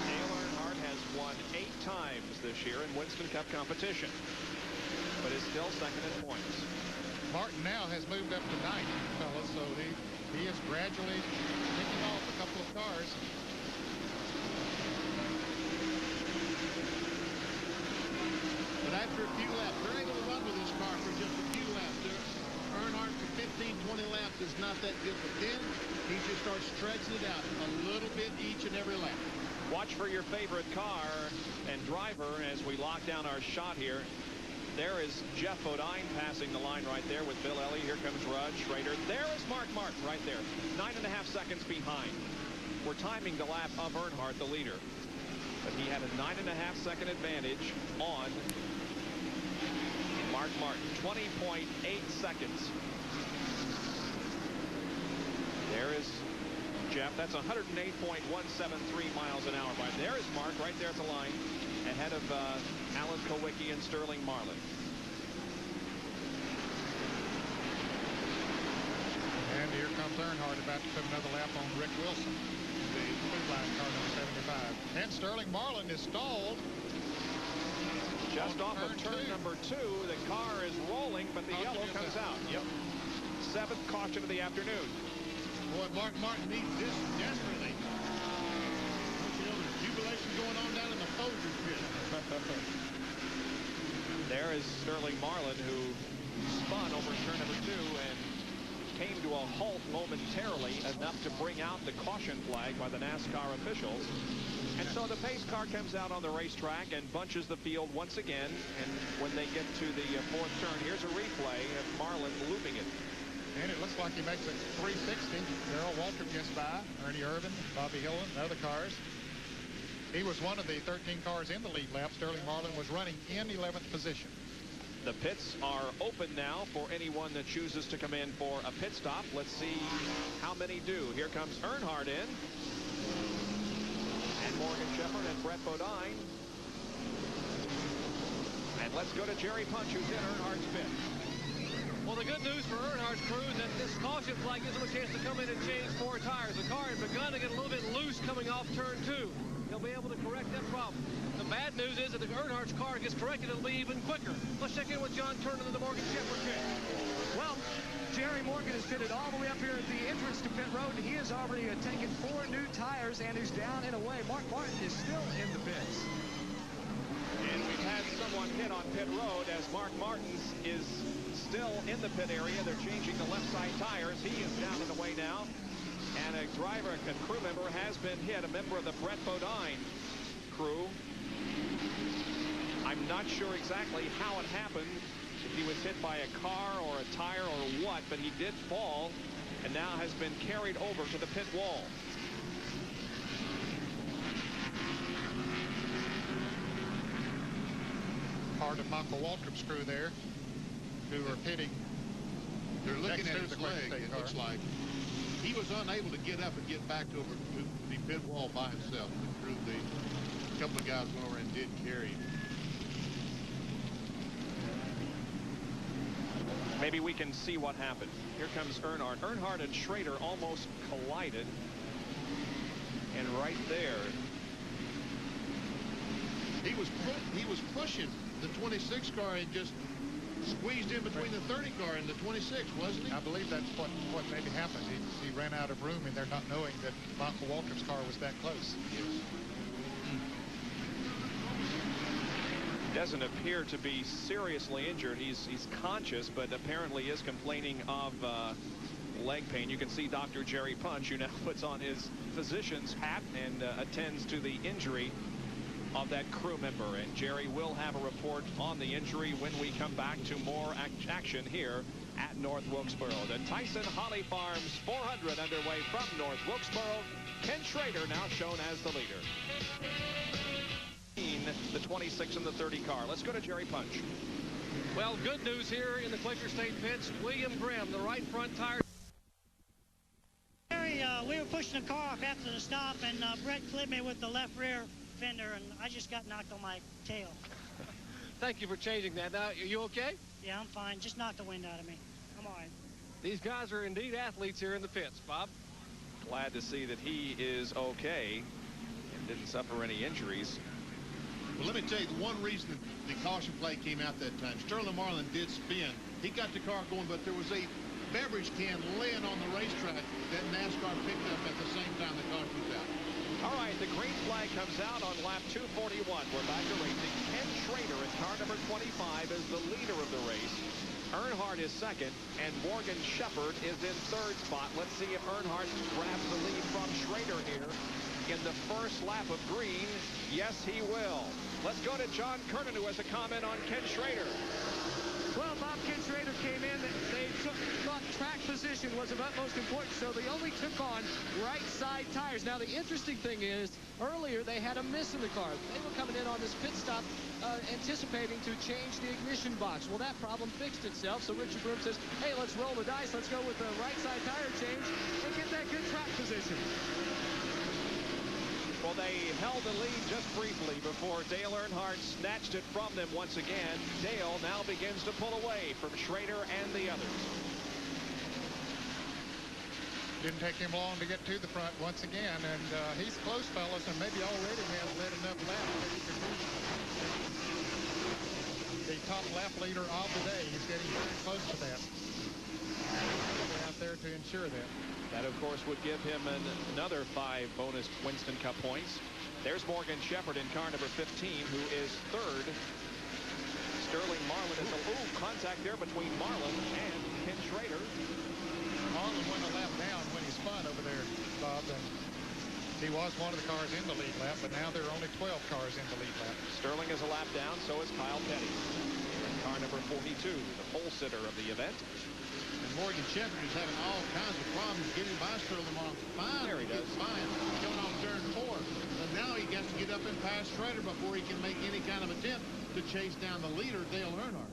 Dale Earnhardt has won 8 times this year in Winston Cup competition, but is still second in points. Martin now has moved up to 9th, fellas, so he is gradually picking off a couple of cars. But after a few laps, they're able to run with this car for just a few laps. Earnhardt for 15, 20 laps is not that good, but then he just starts stretching it out a little bit each and every lap. Watch for your favorite car and driver as we lock down our shot here. There is Jeff Bodine passing the line right there with Bill Ellie. Here comes Rod Schrader. There is Mark Martin right there, 9.5 seconds behind. We're timing the lap of Earnhardt, the leader. But he had a 9.5 second advantage on Mark Martin, 20.8 seconds. There is Jeff. That's 108.173 miles an hour. Right there is Mark right there at the line, ahead of Alan Kowicki and Sterling Marlin. And here comes Earnhardt about to put another lap on Rick Wilson, the food line car number 75. And Sterling Marlin is stalled. Just off of turn number 2, the car is rolling, but the yellow comes out. Yep. 7th caution of the afternoon. Boy, Mark Martin needs this desperately. You know, there's jubilation going on down in the Folgers pit. There is Sterling Marlin, who spun over turn number 2 and came to a halt momentarily, enough to bring out the caution flag by the NASCAR officials. And so the pace car comes out on the racetrack and bunches the field once again. And when they get to the 4th turn, here's a replay of Marlin looping it. And it looks like he makes a 360. Darrell Waltrip gets by. Ernie Irvin, Bobby Hillin, and other cars. He was one of the 13 cars in the lead lap. Sterling Marlin was running in 11th position. The pits are open now for anyone that chooses to come in for a pit stop. Let's see how many do. Here comes Earnhardt in. And Morgan Shepherd and Brett Bodine. And let's go to Jerry Punch, who's in Earnhardt's pit. Well, the good news for Earnhardt's crew is that this caution flag gives them a chance to come in and change 4 tires. The car had begun to get a little bit loose coming off turn 2. They'll be able to correct that problem. The bad news is that if Earnhardt's car gets corrected, it'll be even quicker. Let's check in with John Turner in the Morgan Shepherd pit. Well, Jerry Morgan is pitted all the way up here at the entrance to pit road, and he has already taken 4 new tires and is down and away. Mark Martin is still in the pits. And we've had someone hit on pit road as Mark Martin is still in the pit area. They're changing the left side tires. He is down and away now. And a driver, a crew member has been hit, a member of the Brett Bodine crew. I'm not sure exactly how it happened, if he was hit by a car or a tire or what, but he did fall and now has been carried over to the pit wall. Part of Michael Waltrip's crew there, who are pitting. They're looking at to his the Quaker leg, State it car. looks like. He was unable to get up and get back over to the pit wall by himself. A couple of guys went over and did carry him. Maybe we can see what happened. Here comes Earnhardt. Earnhardt and Schrader almost collided. And right there, he was pushing the 26 car and just squeezed in between the 30 car and the 26, wasn't he? I believe that's what maybe happened. He ran out of room in there, not knowing that Michael Waltrip's car was that close. Yes. doesn't appear to be seriously injured. He's conscious, but apparently is complaining of leg pain. You can see Dr. Jerry Punch, who now puts on his physician's hat and attends to the injury of that crew member. And Jerry will have a report on the injury when we come back to more action here at North Wilkesboro. The Tyson Holly Farms 400 underway from North Wilkesboro. Ken Schrader now shown as the leader. The 26 and the 30 car. Let's go to Jerry Punch. Well, good news here in the Quaker State pits. William Grimm, the right front tire. Jerry, we were pushing the car off after the stop, and Brett clipped me with the left rear fender, and I just got knocked on my tail. Thank you for changing that. Now, are you okay? Yeah, I'm fine. Just knocked the wind out of me. I'm all right. These guys are indeed athletes here in the pits, Bob. Glad to see that he is okay and didn't suffer any injuries. Well, let me tell you, the one reason the caution flag came out that time, Sterling Marlin did spin. He got the car going, but there was a beverage can laying on the racetrack that NASCAR picked up at the same time the car was out. All right, the green flag comes out on lap 241. We're back to racing. Ken Schrader in car number 25 is the leader of the race. Earnhardt is second, and Morgan Shepherd is in third spot. Let's see if Earnhardt grabs the lead from Schrader here in the first lap of green. Yes, he will. Let's go to John Kernan, who has a comment on Ken Schrader. Well, Bob, Ken Schrader came in. They thought track position was of utmost importance, so they only took on right side tires. Now, the interesting thing is, earlier they had a miss in the car. They were coming in on this pit stop anticipating to change the ignition box. Well, that problem fixed itself, so Richard Broom says, hey, let's roll the dice. Let's go with the right side tire change and get that good track position. Well, they held the lead just briefly before Dale Earnhardt snatched it from them once again. Dale now begins to pull away from Schrader and the others. Didn't take him long to get to the front once again, and he's close, fellas, and maybe already has led enough laps that he can move the top lap leader of the day. He's getting very close to that. Out there to ensure that. That, of course, would give him another 5 bonus Winston Cup points. There's Morgan Shepherd in car number 15, who is third. Sterling Marlin is contact there between Marlin and Ken Schrader. Marlin went a lap down when he spun over there, Bob, and he was one of the cars in the lead lap, but now there are only 12 cars in the lead lap. Sterling is a lap down, so is Kyle Petty. In car number 42, the pole sitter of the event. Morgan Shepherd is having all kinds of problems getting by Sterling Marlin. Fine, there he does. Fine, going on turn 4. And now he has to get up and pass Schrader before he can make any kind of attempt to chase down the leader, Dale Earnhardt.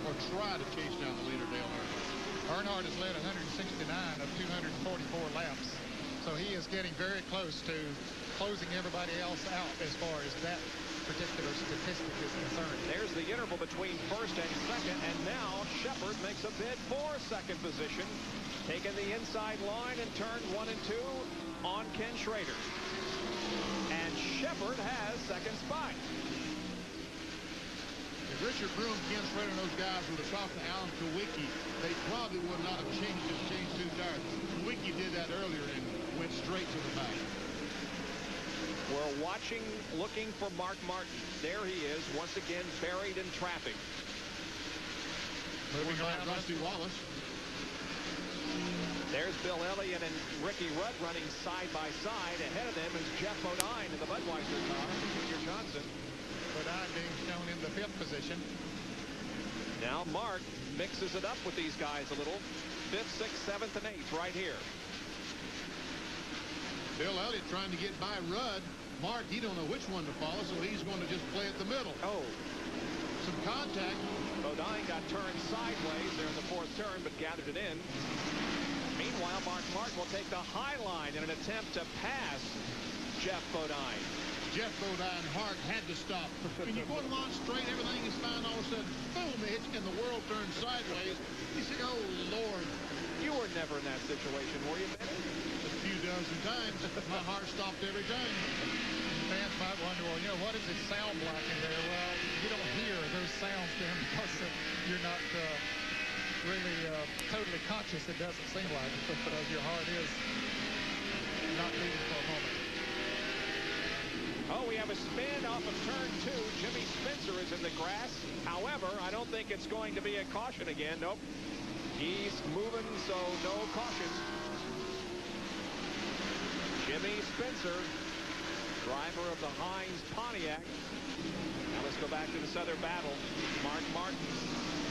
or try to chase down the leader, Dale Earnhardt. Earnhardt has led 169 of 244 laps. So he is getting very close to closing everybody else out as far as that particular statistic is concerned. There's the interval between first and second, and now Shepard makes a bid for second position, taking the inside line in turn 1 and 2 on Ken Schrader. And Shepard has second spot. If Richard Broom, Ken Schrader, and those guys would have talked to Alan Kowicki, they probably would not have changed 2 tires. Kowicki did that earlier and went straight to the back. We're watching, looking for Mark Martin. There he is, once again buried in traffic. Moving around Rusty Wallace. There's Bill Elliott and Ricky Rudd running side by side. Ahead of them is Jeff Bodine in the Budweiser car. Junior Johnson. Bodine being shown in the 5th position. Now Mark mixes it up with these guys a little. 5th, 6th, 7th, and 8th right here. Bill Elliott trying to get by Rudd. Mark, he don't know which one to follow, so he's going to just play at the middle. Oh. Some contact. Bodine got turned sideways there in the 4th turn, but gathered it in. Meanwhile, Mark Martin will take the high line in an attempt to pass Jeff Bodine. Jeff Bodine hard had to stop. When you're going along straight, everything is fine. All of a sudden, boom, the hitch and the world turns sideways. You say, oh, Lord. You were never in that situation, were you, Benny? A few dozen times. My heart stopped every time. Fans might wonder, well, you know, what does it sound like in there? Well, you don't hear those sounds then because you're not really totally conscious. It doesn't seem like it because your heart is not beating for a moment. Oh, we have a spin off of turn 2. Jimmy Spencer is in the grass. However, I don't think it's going to be a caution again. Nope. He's moving, so no caution. Jimmy Spencer, driver of the Heinz Pontiac. Now let's go back to this other battle. Mark Martin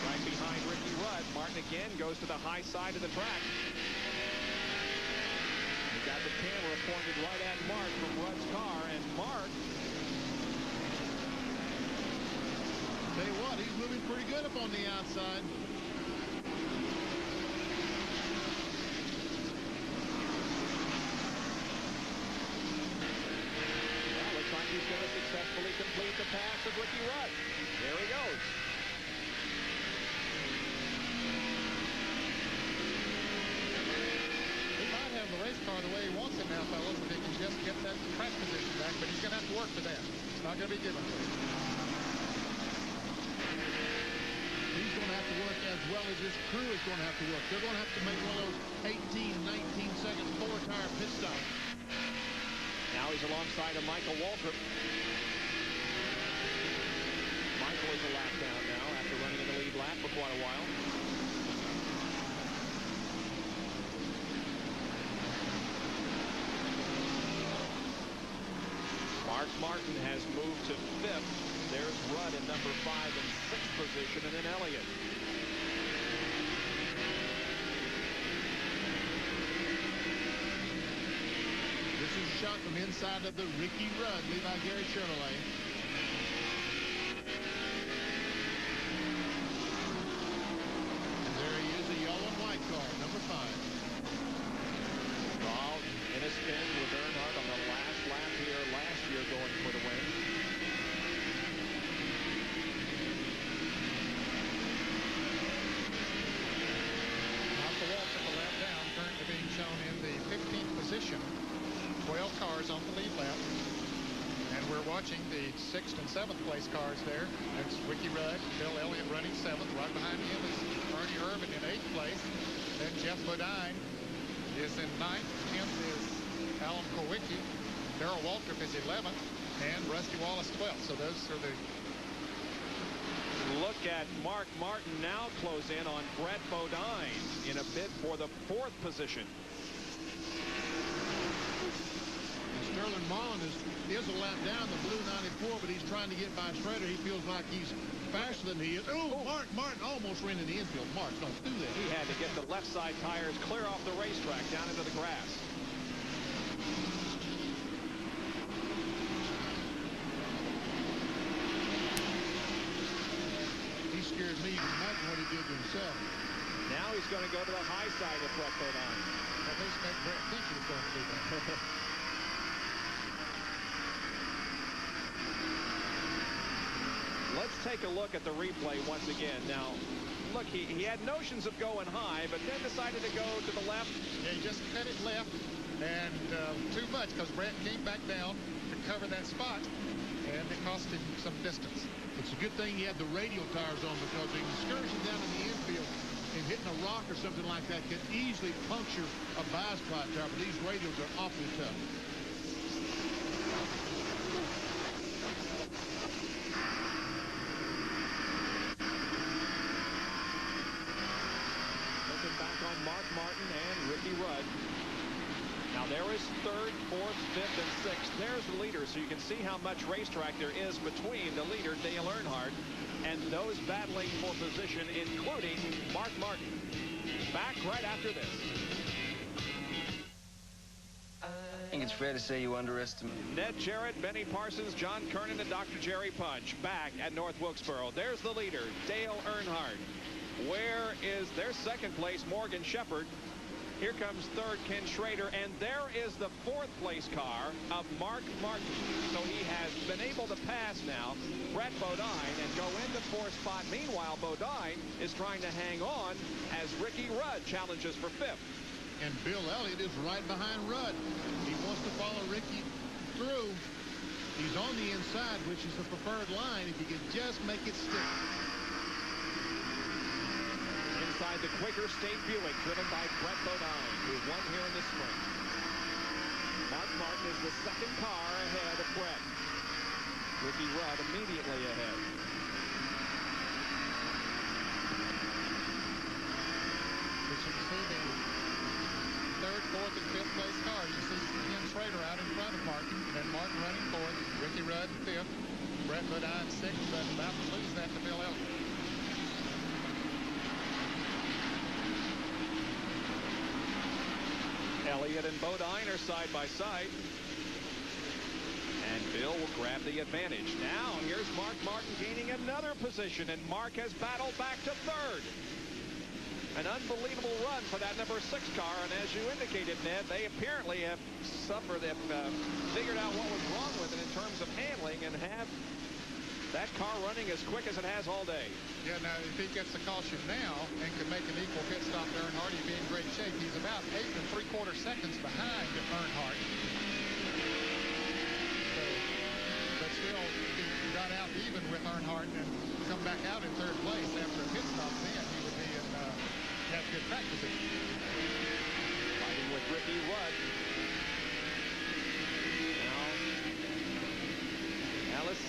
right behind Ricky Rudd. Martin again goes to the high side of the track. We got the camera pointed right at Mark from Rudd's car, and Mark. Tell you what, he's moving pretty good up on the outside. He's going to successfully complete the pass of Ricky Rudd. There he goes. He might have the race car the way he wants it now, fellas, if he can just get that track position back, but he's going to have to work for that. It's not going to be given to him. He's going to have to work as well as his crew is going to have to work. They're going to have to make one of those 18, 19-second four-tire pit stops. Now he's alongside of Michael Waltrip. Michael is a lap down now after running in the lead lap for quite a while. Mark Martin has moved to 5th. There's Rudd in number 5 and 6th position, and then Elliott. Shot from inside of the Ricky Rudd, lead by Gary Chevrolet. And there he is, a yellow and white car, number 5. Ball in a spin with Earnhardt on the last lap here last year going for the win. Michael Waltrip a lap down, currently being shown in the 15th position. 12 cars on the lead lap, and we're watching the 6th and 7th place cars there. That's Ricky Rudd, Bill Elliott running 7th. Right behind him is Ernie Irvin in 8th place. Then Jeff Bodine is in 9th. 10th is Alan Kowicki. Darrell Waltrip is 11th, and Rusty Wallace 12th. So those are the... Look at Mark Martin now close in on Brett Bodine in a bid for the 4th position. Sterling Marlin is a lap down, the blue 94, but he's trying to get by Schrader. He feels like he's faster than he is. Oh, Mark Martin almost ran in the infield. Mark, don't do that. He had to get the left side tires clear off the racetrack down into the grass. He's scared me. You can imagine what he did to himself. Now he's going to go to the high side of Brett Bodine. At least make Brett think he was going to do that. Let's take a look at the replay once again. Now, look, he had notions of going high, but then decided to go to the left. Yeah, he just cut it left, and too much, because Brett came back down to cover that spot, and it cost him some distance. It's a good thing he had the radial tires on, because an excursion down in the infield and hitting a rock or something like that could easily puncture a bias ply tire, but these radials are awfully tough. Looking back on Mark Martin and Ricky Rudd. Now there is third, fourth, fifth, and sixth. There's the leader, so you can see how much racetrack there is between the leader, Dale Earnhardt, and those battling for position, including Mark Martin. Back right after this. I think it's fair to say you underestimate. Ned Jarrett, Benny Parsons, John Kernan, and Dr. Jerry Punch back at North Wilkesboro. There's the leader, Dale Earnhardt. Where is their second place, Morgan Shepherd? Here comes third, Ken Schrader, and there is the fourth place car of Mark Martin. So he has been able to pass now Brett Bodine and go into fourth spot. Meanwhile, Bodine is trying to hang on as Ricky Rudd challenges for fifth. And Bill Elliott is right behind Rudd. He wants to follow Ricky through. He's on the inside, which is the preferred line if he can just make it stick. Inside the Quaker State Buick, driven by Brett Bodine, who won here in the spring. Mark Martin is the second car ahead of Brett. Ricky Rudd immediately ahead. As you can see, the third, fourth, and fifth place cars. You see Ken Schrader out in front of Martin, then Martin running fourth, Ricky Rudd fifth, Brett Bodine sixth, but about to lose that to Bill Elliott. Elliott and Bodine are side by side. And Bill will grab the advantage. Now, here's Mark Martin gaining another position, and Mark has battled back to third. An unbelievable run for that number 6 car, and as you indicated, Ned, they apparently have figured out what was wrong with it in terms of handling, and have that car running as quick as it has all day. Yeah, now, if he gets the caution now and can make an equal pit stop to Earnhardt, he'd be in great shape. He's about 8 3/4 seconds behind Earnhardt. So, but still, if he got out even with Earnhardt and come back out in third place after a pit stop, then he would be in, have good track position. Fighting with Ricky Rudd. Now let's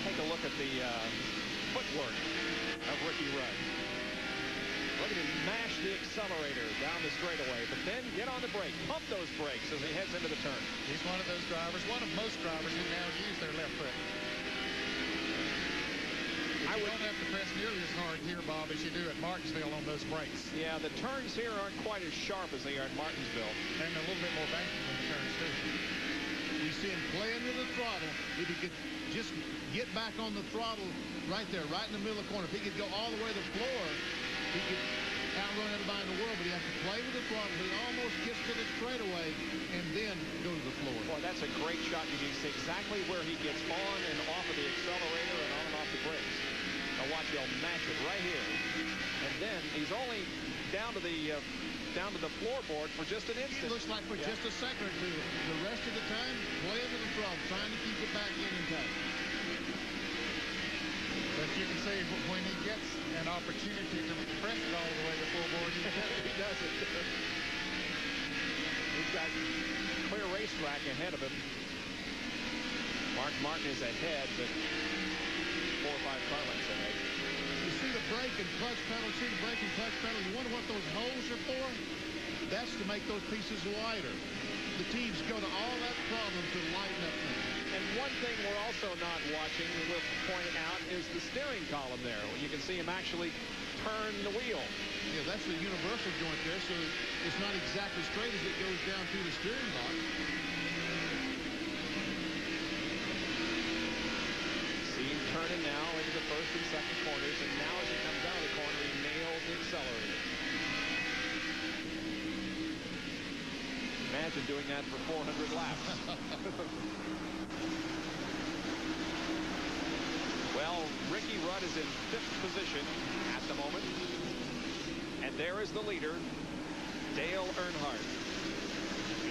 take a look at the footwork of Ricky Rudd. Look at him mash the accelerator down the straightaway, but then get on the brake, pump those brakes as he heads into the turn. He's one of those drivers, one of most drivers who now use their left foot. You don't have to press nearly as hard here, Bob, as you do at Martinsville on those brakes. Yeah, the turns here aren't quite as sharp as they are at Martinsville. And a little bit more banking in the turns, too. We see him playing with the throttle. If he could just get back on the throttle right there, right in the middle of the corner. If he could go all the way to the floor, he could outrun everybody in the world, but he has to play with the throttle. He almost gets to the straightaway and then go to the floor. Boy, that's a great shot. You can see exactly where he gets on and off of the accelerator and on and off the brakes. Now watch, he'll match it right here. And then he's only down to the floorboard for just an instant. It looks like for just a second or two. The rest of the time, playing with the throttle, trying to keep it back in tight. But you can see when he gets an opportunity to press it all the way to the floorboard, he does it. He's got clear racetrack ahead of him. Mark Martin is ahead, but 4 or 5 car lengths ahead. You see the brake and clutch pedal, You wonder what those holes are for? That's to make those pieces lighter. The teams go to all that problem to lighten up things. And one thing we're also not watching, we'll point out, is the steering column there. You can see him actually turn the wheel. Yeah, that's the universal joint there, so it's not exactly straight as it goes down through the steering box. See him turn running now into the first and second corners, and now as he comes out of the corner, he nails the accelerator. Imagine doing that for 400 laps. Well, Ricky Rudd is in 5th position at the moment. And there is the leader, Dale Earnhardt,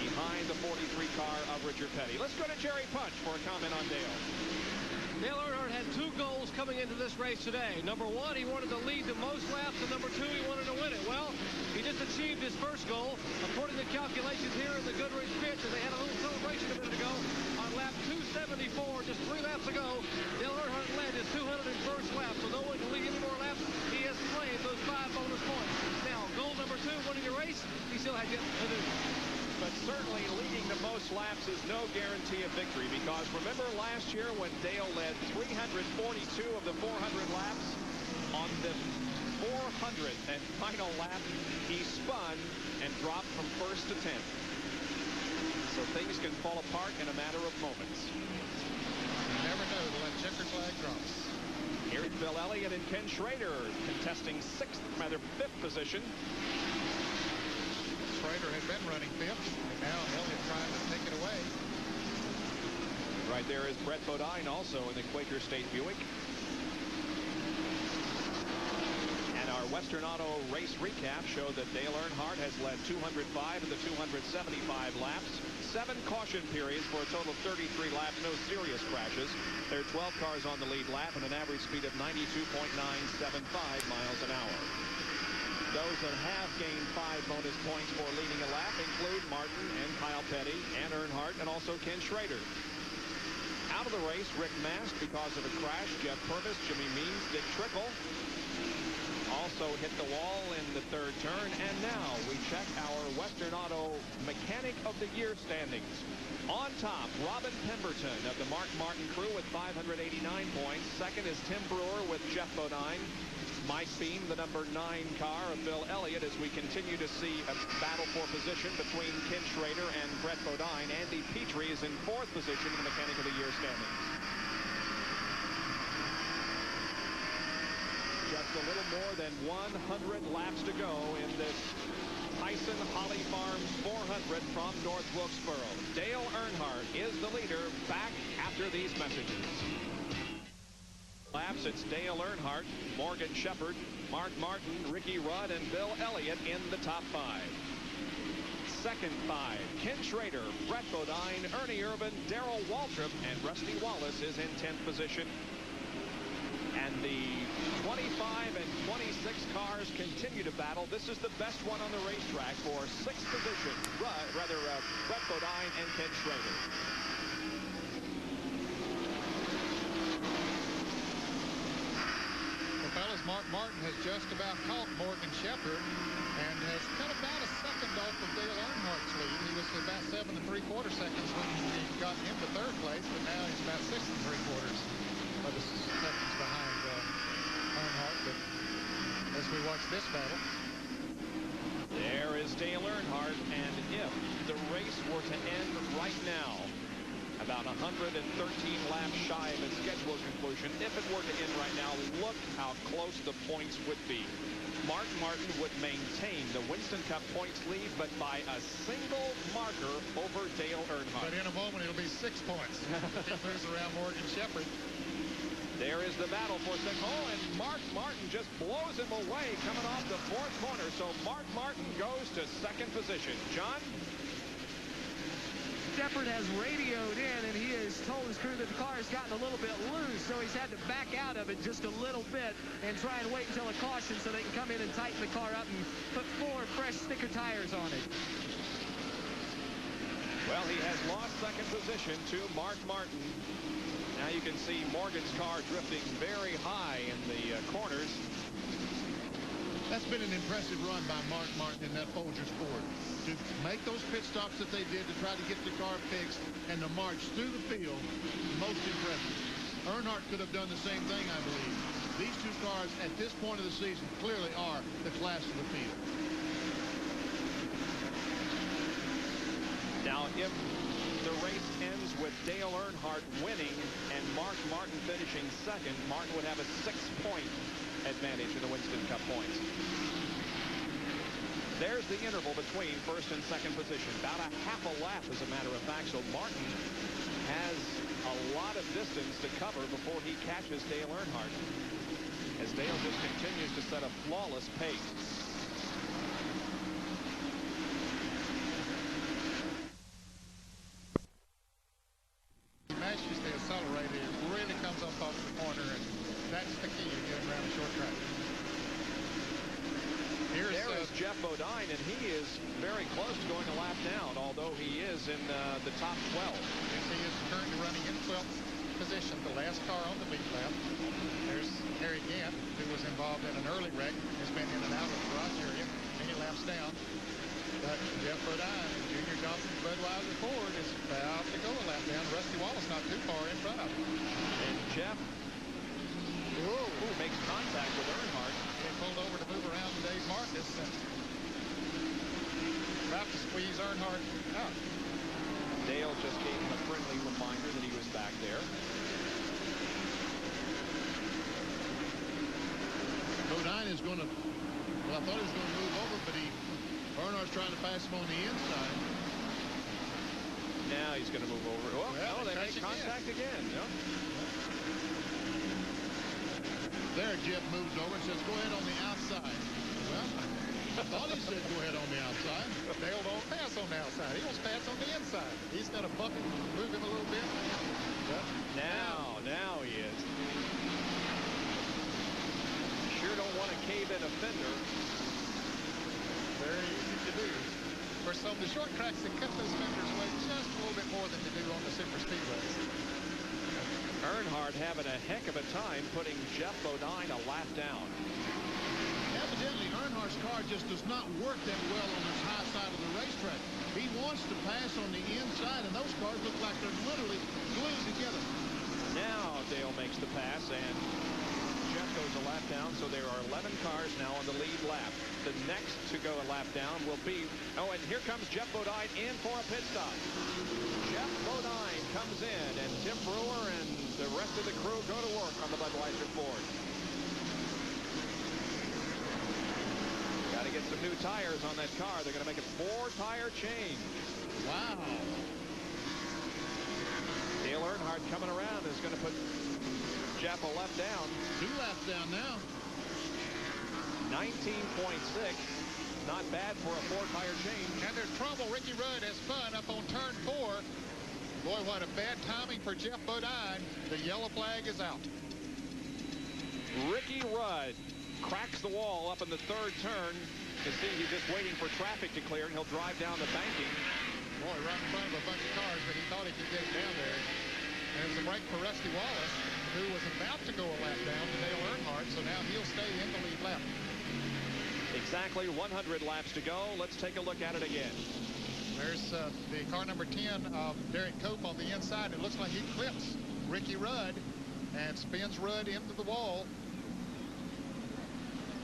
behind the 43 car of Richard Petty. Let's go to Jerry Punch for a comment on Dale. Dale Earnhardt had 2 goals coming into this race today. Number 1, he wanted to lead the most laps, and number 2, he wanted to win it. Well, he just achieved his first goal. According to calculations here in the Goodrich pit, and they had a little celebration a minute ago on lap 274, just 3 laps ago. Dale Earnhardt led his 201st lap, so no one can lead any more laps. He has claimed those 5 bonus points. Now, goal number 2, winning the race, he still had yet to do. But certainly leading the most laps is no guarantee of victory, because remember last year when Dale led 342 of the 400 laps, on the 400th and final lap, he spun and dropped from 1st to 10th. So things can fall apart in a matter of moments. You never know till that checker flag drops. Here's Bill Elliott and Ken Schrader contesting 5th position. Schrader had been running 5th, and now Elliott trying to take it away. Right there is Brett Bodine, also in the Quaker State Buick. And our Western Auto race recap showed that Dale Earnhardt has led 205 of the 275 laps. 7 caution periods for a total of 33 laps, no serious crashes. There are 12 cars on the lead lap and an average speed of 92.975 miles an hour. Those that have gained 5 bonus points for leading a lap include Martin and Kyle Petty and Earnhardt, and also Ken Schrader. Out of the race, Rick Mast because of a crash, Jeff Purvis, Jimmy Means, Dick Trickle also hit the wall in the 3rd turn. And now we check our Western Auto Mechanic of the Year standings. On top, Robin Pemberton of the Mark Martin crew with 589 points. Second is Tim Brewer with Jeff Bodine. Mike Beam, the number 9 car of Bill Elliott, as we continue to see a battle for position between Ken Schrader and Brett Bodine. Andy Petrie is in 4th position in the Mechanic of the Year standings. Just a little more than 100 laps to go in this Tyson Holly Farms 400 from North Wilkesboro. Dale Earnhardt is the leader, back after these messages. Laps, it's Dale Earnhardt, Morgan Shepherd, Mark Martin, Ricky Rudd, and Bill Elliott in the top 5. Second 5, Ken Schrader, Brett Bodine, Ernie Irvin, Darrell Waltrip, and Rusty Wallace is in 10th position. And the 25 and 26 cars continue to battle. This is the best one on the racetrack for 6th position. Brett Bodine and Ken Schrader. Fellas, Mark Martin has just about caught Morgan Shepherd and has cut about a second off of Dale Earnhardt's lead. He was about 7 3/4 seconds when he got into 3rd place, but now he's about 6 3/4 of the seconds behind Earnhardt. But as we watch this battle, there is Dale Earnhardt, and if the race were to end right now, about 113 laps shy of its scheduled conclusion, if it were to end right now, look how close the points would be. Mark Martin would maintain the Winston Cup points lead, but by a single marker over Dale Earnhardt. But in a moment, it'll be 6 points. He moves around Morgan Shepherd. There is the battle for 6. Oh, and Mark Martin just blows him away coming off the 4th corner. So Mark Martin goes to 2nd position. John? Shepherd has radioed in, and he has told his crew that the car has gotten a little bit loose, so he's had to back out of it just a little bit and try and wait until a caution so they can come in and tighten the car up and put 4 fresh sticker tires on it. Well, he has lost 2nd position to Mark Martin. Now you can see Morgan's car drifting very high in the corners. That's been an impressive run by Mark Martin in that Folgers Ford. To make those pit stops that they did to try to get the car fixed and to march through the field, most impressive. Earnhardt could have done the same thing, I believe. These 2 cars at this point of the season clearly are the class of the field. Now, if the race ends with Dale Earnhardt winning and Mark Martin finishing second, Martin would have a 6-point advantage in the Winston Cup points. There's the interval between first and second position. About a half a lap, as a matter of fact. So Martin has a lot of distance to cover before he catches Dale Earnhardt, as Dale just continues to set a flawless pace. He mashes the accelerator, it really comes up off the corner, and that's the key to getting around a short track. There is Jeff Bodine, and he is very close to going a lap down, although he is in the top 12. Yes, he is currently running in 12th position, the last car on the lead lap. There's Harry Gant, who was involved in an early wreck, has been in and out of the garage area, many laps down. But Jeff Bodine, Junior Johnson Budweiser Ford, is about to go a lap down. Rusty Wallace not too far in front of him. And Jeff makes contact with Earnhardt. He pulled over to move around Dave Marcus and about to squeeze Earnhardt out. Dale just gave him a friendly reminder that he was back there. Bodine is going to, well, I thought he was going to move over, but Earnhardt's trying to pass him on the inside. Now he's going to move over. Oh, well, they make contact again. No? There, Jeff moves over and says, go ahead on the outside. Well, I thought he said go ahead on the outside. Dale don't pass on the outside. He wants to pass on the inside. He's going to bump him, move him a little bit. But now he is. Sure don't want to cave in a fender. Very easy to do. For some of the short tracks, they cut those fenders away just a little bit more than they do on the super speedways. Earnhardt having a heck of a time putting Jeff Bodine a lap down. Evidently, Earnhardt's car just does not work that well on this high side of the racetrack. He wants to pass on the inside, and those cars look like they're literally glued together. Now Dale makes the pass, and Jeff goes a lap down, so there are 11 cars now on the lead lap. The next to go a lap down will be, and here comes Jeff Bodine in for a pit stop. Jeff Bodine comes in, and Tim Brewer and the rest of the crew go to work on the Budweiser Ford. Got to get some new tires on that car. They're going to make a 4-tire change. Wow. Dale Earnhardt coming around is going to put Jeff a lap down. 2 laps down now. 19.6. Not bad for a 4-tire change. And there's trouble. Ricky Rudd has spun up on turn 4. Boy, what a bad timing for Jeff Bodine. The yellow flag is out. Ricky Rudd cracks the wall up in the 3rd turn. You see, he's just waiting for traffic to clear, and he'll drive down the banking. Boy, right in front of a bunch of cars, but he thought he could get it down there. And it's a break for Rusty Wallace, who was about to go a lap down to Dale Earnhardt, so now he'll stay in the lead lap. Exactly 100 laps to go. Let's take a look at it again. There's the car number 10 of Derek Cope on the inside. It looks like he clips Ricky Rudd and spins Rudd into the wall.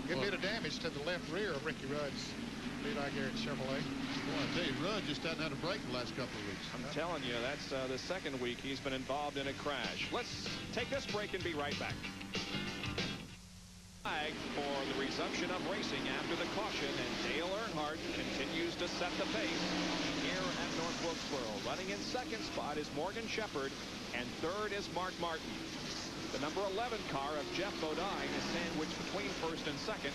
Good bit of damage to the left rear of Ricky Rudd's Levi Garrett Chevrolet. Boy, I tell you, Rudd just hasn't had a break the last couple of weeks. I'm telling you, that's the 2nd week he's been involved in a crash. Let's take this break and be right back. Flag for the resumption of racing after the caution, and Dale Earnhardt continues to set the pace here at North Wilkesboro. Running in 2nd spot is Morgan Shepherd, and 3rd is Mark Martin. The number 11 car of Jeff Bodine is sandwiched between 1st and 2nd.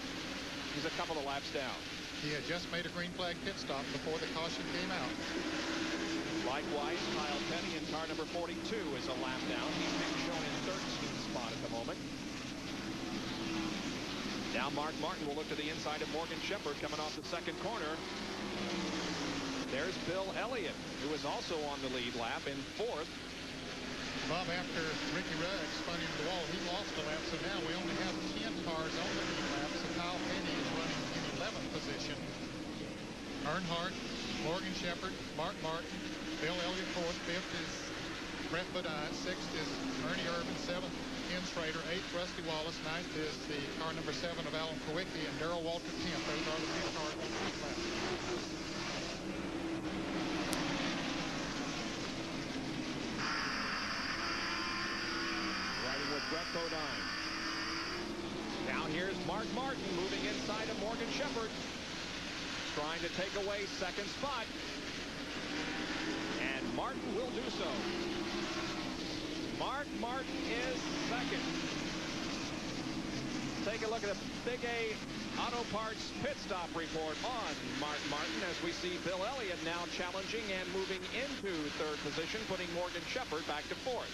He's a couple of laps down. He had just made a green flag pit stop before the caution came out. Likewise, Kyle Penny in car number 42 is a lap down. He's being shown in 13th spot at the moment. Now Mark Martin will look to the inside of Morgan Shepherd coming off the 2nd corner. There's Bill Elliott, who is also on the lead lap in 4th. Bob, after Ricky Rudd spun into the wall, he lost a lap, so now we only have 10 cars on the lead lap, so Kyle Penny is running in 11th position. Earnhardt, Morgan Shepherd, Mark Martin, Bill Elliott 4th, 5th is Brett Bodine, 6th is Ernie Irvin, 7th Ken Schrader, 8th Rusty Wallace, 9th is the car number 7 of Alan Kowicki, and Darrell Walter 10th. Those are the 10 cars on the lead lap. Bodine. Now here's Mark Martin moving inside of Morgan Shepherd, trying to take away second spot. And Martin will do so. Mark Martin is second. Take a look at the Big A Auto Parts pit stop report on Mark Martin as we see Bill Elliott now challenging and moving into third position, putting Morgan Shepherd back to fourth.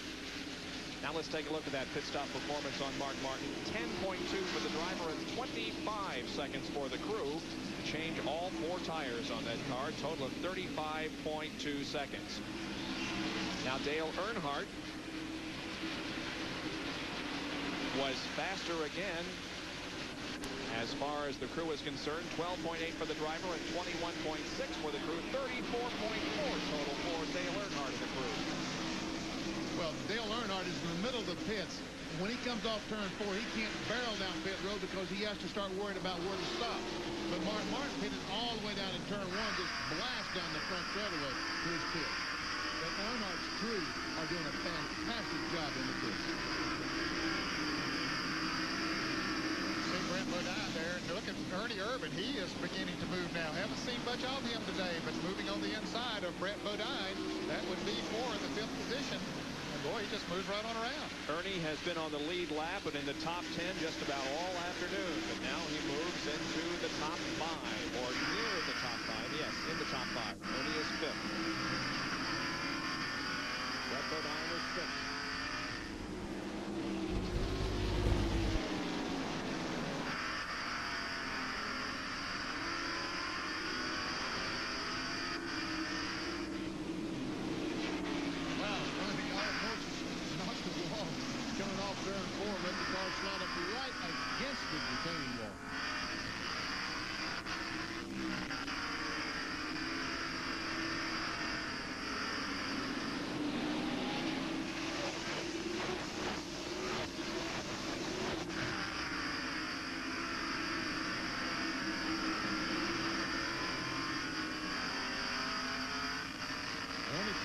Now let's take a look at that pit stop performance on Mark Martin. 10.2 for the driver and 25 seconds for the crew to change all four tires on that car. Total of 35.2 seconds. Now Dale Earnhardt was faster again as far as the crew is concerned. 12.8 for the driver and 21.6 for the crew. 34.4 total for Dale Earnhardt and the crew. Well, Dale Earnhardt is in the middle of the pits. When he comes off turn 4, he can't barrel down pit road because he has to start worrying about where to stop. But Mark Martin pitted all the way down in turn 1, just blast down the front straightaway to his pit. But Earnhardt's crew are doing a fantastic job in the pits. See Brett Bodine there. Look at Ernie Irvin. He is beginning to move now. Haven't seen much of him today, but moving on the inside of Brett Bodine. That would be for the 5th position. And boy, he just moves right on around. Ernie has been on the lead lap and in the top 10 just about all afternoon. But now he moves into the top 5, or near the top 5. Yes, in the top 5. Ernie is 5th. Brett Bodine is 5th.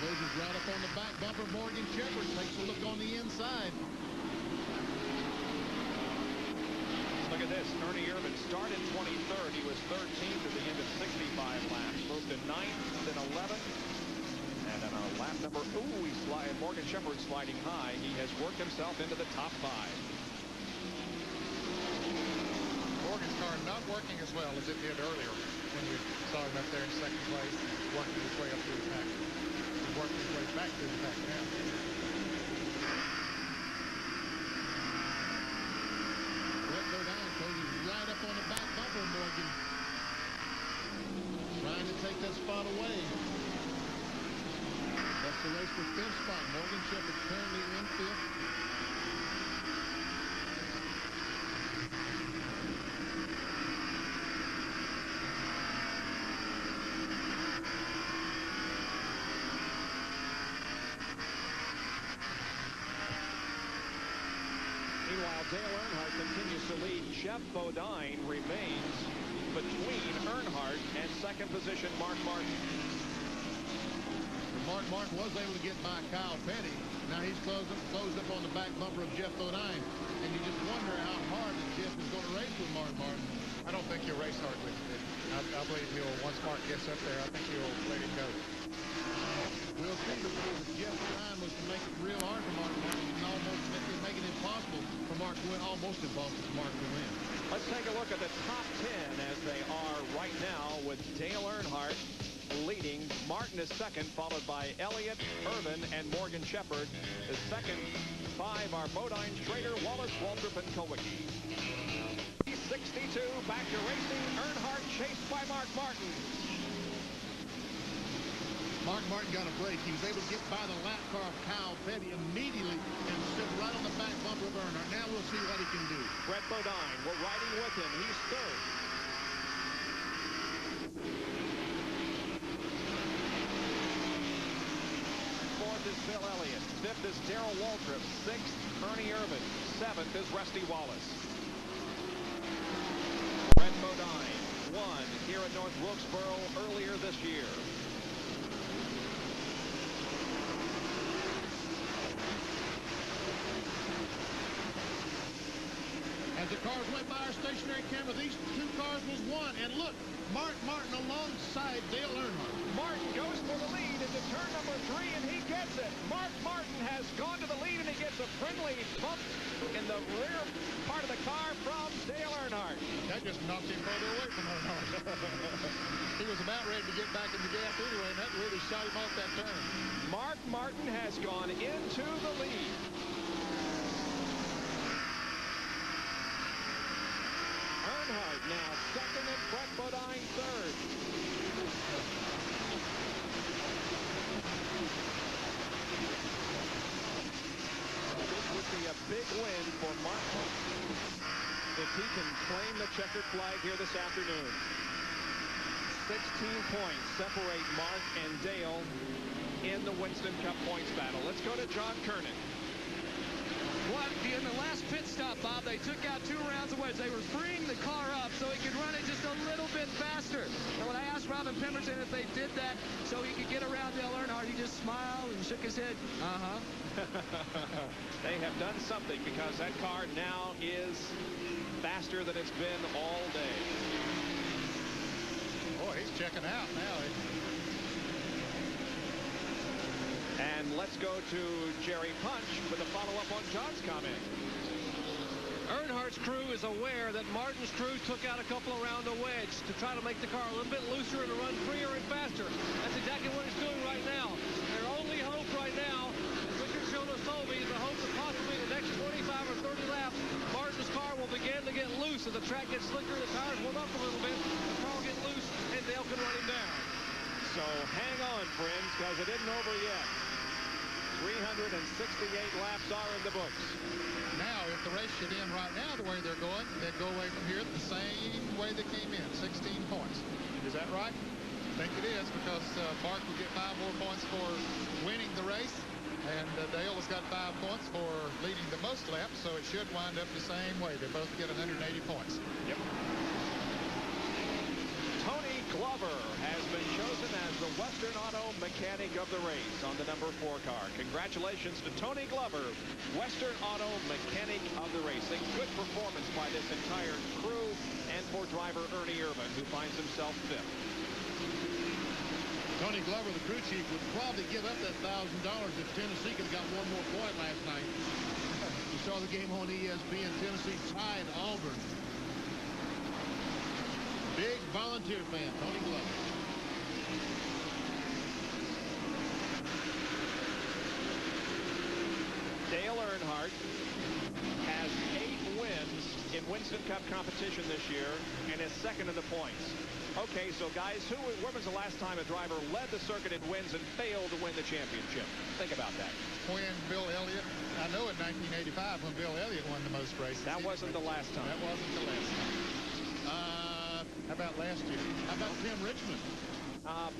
Closes right up on the back bumper. Morgan Shepherd takes a look on the inside. Look at this. Ernie Irvin started 23rd. He was 13th at the end of 65 laps. Moved to 9th, then 11th. And on a lap number, Morgan Shepherd sliding high. He has worked himself into the top 5. Morgan's car not working as well as it did earlier when we saw him up there in second place, working his way up through the pack. Working his way back through the pack now. Brett Bodine closes right up on the back bumper, Morgan. Trying to take that spot away. That's the race for 5th spot. Morgan Shepherd currently in 5th. Dale Earnhardt continues to lead. Jeff Bodine remains between Earnhardt and second position Mark Martin. Mark Martin was able to get by Kyle Petty. Now he's closed up on the back bumper of Jeff Bodine. And you just wonder how hard that Jeff is going to race with Mark Martin. I don't think he'll race hard with him. I believe he'll, once Mark gets up there, I think he'll let him go. We'll see, because if Jeff Bodine was to make it real hard for Mark Martin, and almost make it impossible for Mark to win, almost impossible for Mark to win. Let's take a look at the top 10 as they are right now, with Dale Earnhardt leading. Martin is second, followed by Elliott, Irvin, and Morgan Shepherd. The second 5 are Bodine, Schrader, Wallace, Waltrip, and Kulwicki. 62 back to racing. Earnhardt chased by Mark Martin. Mark Martin got a break. He was able to get by the lap car of Kyle Petty immediately and sit right on the back bumper of Earnhardt. Now we'll see what he can do. Brett Bodine, we're riding with him. He's 3rd. Fourth is Bill Elliott. 5th is Darrell Waltrip. 6th, Ernie Irvin. 7th is Rusty Wallace. Brett Bodine won here at North Wilkesboro earlier this year. the cars went by our stationary camera, these two cars was one. And look, Mark Martin alongside Dale Earnhardt. Martin goes for the lead into turn number 3, and he gets it. Mark Martin has gone to the lead, and he gets a friendly bump in the rear part of the car from Dale Earnhardt. That just knocked him further away from Earnhardt. He was about ready to get back in the gas anyway, and that really shot him off that turn. Mark Martin has gone into the lead. Earnhardt now second and Brett Bodine third. This would be a big win for Mark Martin if he can claim the checkered flag here this afternoon. 16 points separate Mark and Dale in the Winston Cup points battle. Let's go to John Kernan. Well, in the last pit stop, Bob, they took out 2 rounds of wedge. They were freeing the car up so he could run it just a little bit faster. And when I asked Robin Pemberton if they did that so he could get around Dale Earnhardt, he just smiled and shook his head. They have done something because that car now is faster than it's been all day. Boy, he's checking out now. And let's go to Jerry Punch with a follow-up on John's comment. Earnhardt's crew is aware that Martin's crew took out a couple around the wedge to try to make the car a little bit looser and to run freer and faster. That's exactly what it's doing right now. Their only hope right now, as Richard Jonas told me, is the hope that possibly the next 25 or 30 laps, Martin's car will begin to get loose as the track gets slicker, the tires warm up a little bit, the car will get loose, and Dale can run him down. So hang on, friends, because it isn't over yet. 368 laps are in the books. Now, if the race should end right now the way they're going, they'd go away from here the same way they came in, 16 points. Is that right? I think it is, because Mark will get 5 more points for winning the race, and Dale has got 5 points for leading the most laps, so it should wind up the same way. They both get 180 points. Yep. Tony Glover has been chosen as the Western Auto Mechanic of the race on the number 4 car. Congratulations to Tony Glover, Western Auto Mechanic of the race. A good performance by this entire crew and for driver Ernie Irvan, who finds himself 5th. Tony Glover, the crew chief, would probably give up that $1,000 if Tennessee could have got one more point last night. You saw the game on ESPN. Tennessee tied Auburn. Big volunteer fan, Tony Glover. Dale Earnhardt has 8 wins in Winston Cup competition this year and is second in the points. Okay, so guys, when was the last time a driver led the circuit in wins and failed to win the championship? Think about that. When Bill Elliott, I know in 1985 when Bill Elliott won the most races. That wasn't the last time. That wasn't the last time. How about last year? How about Tim Richmond?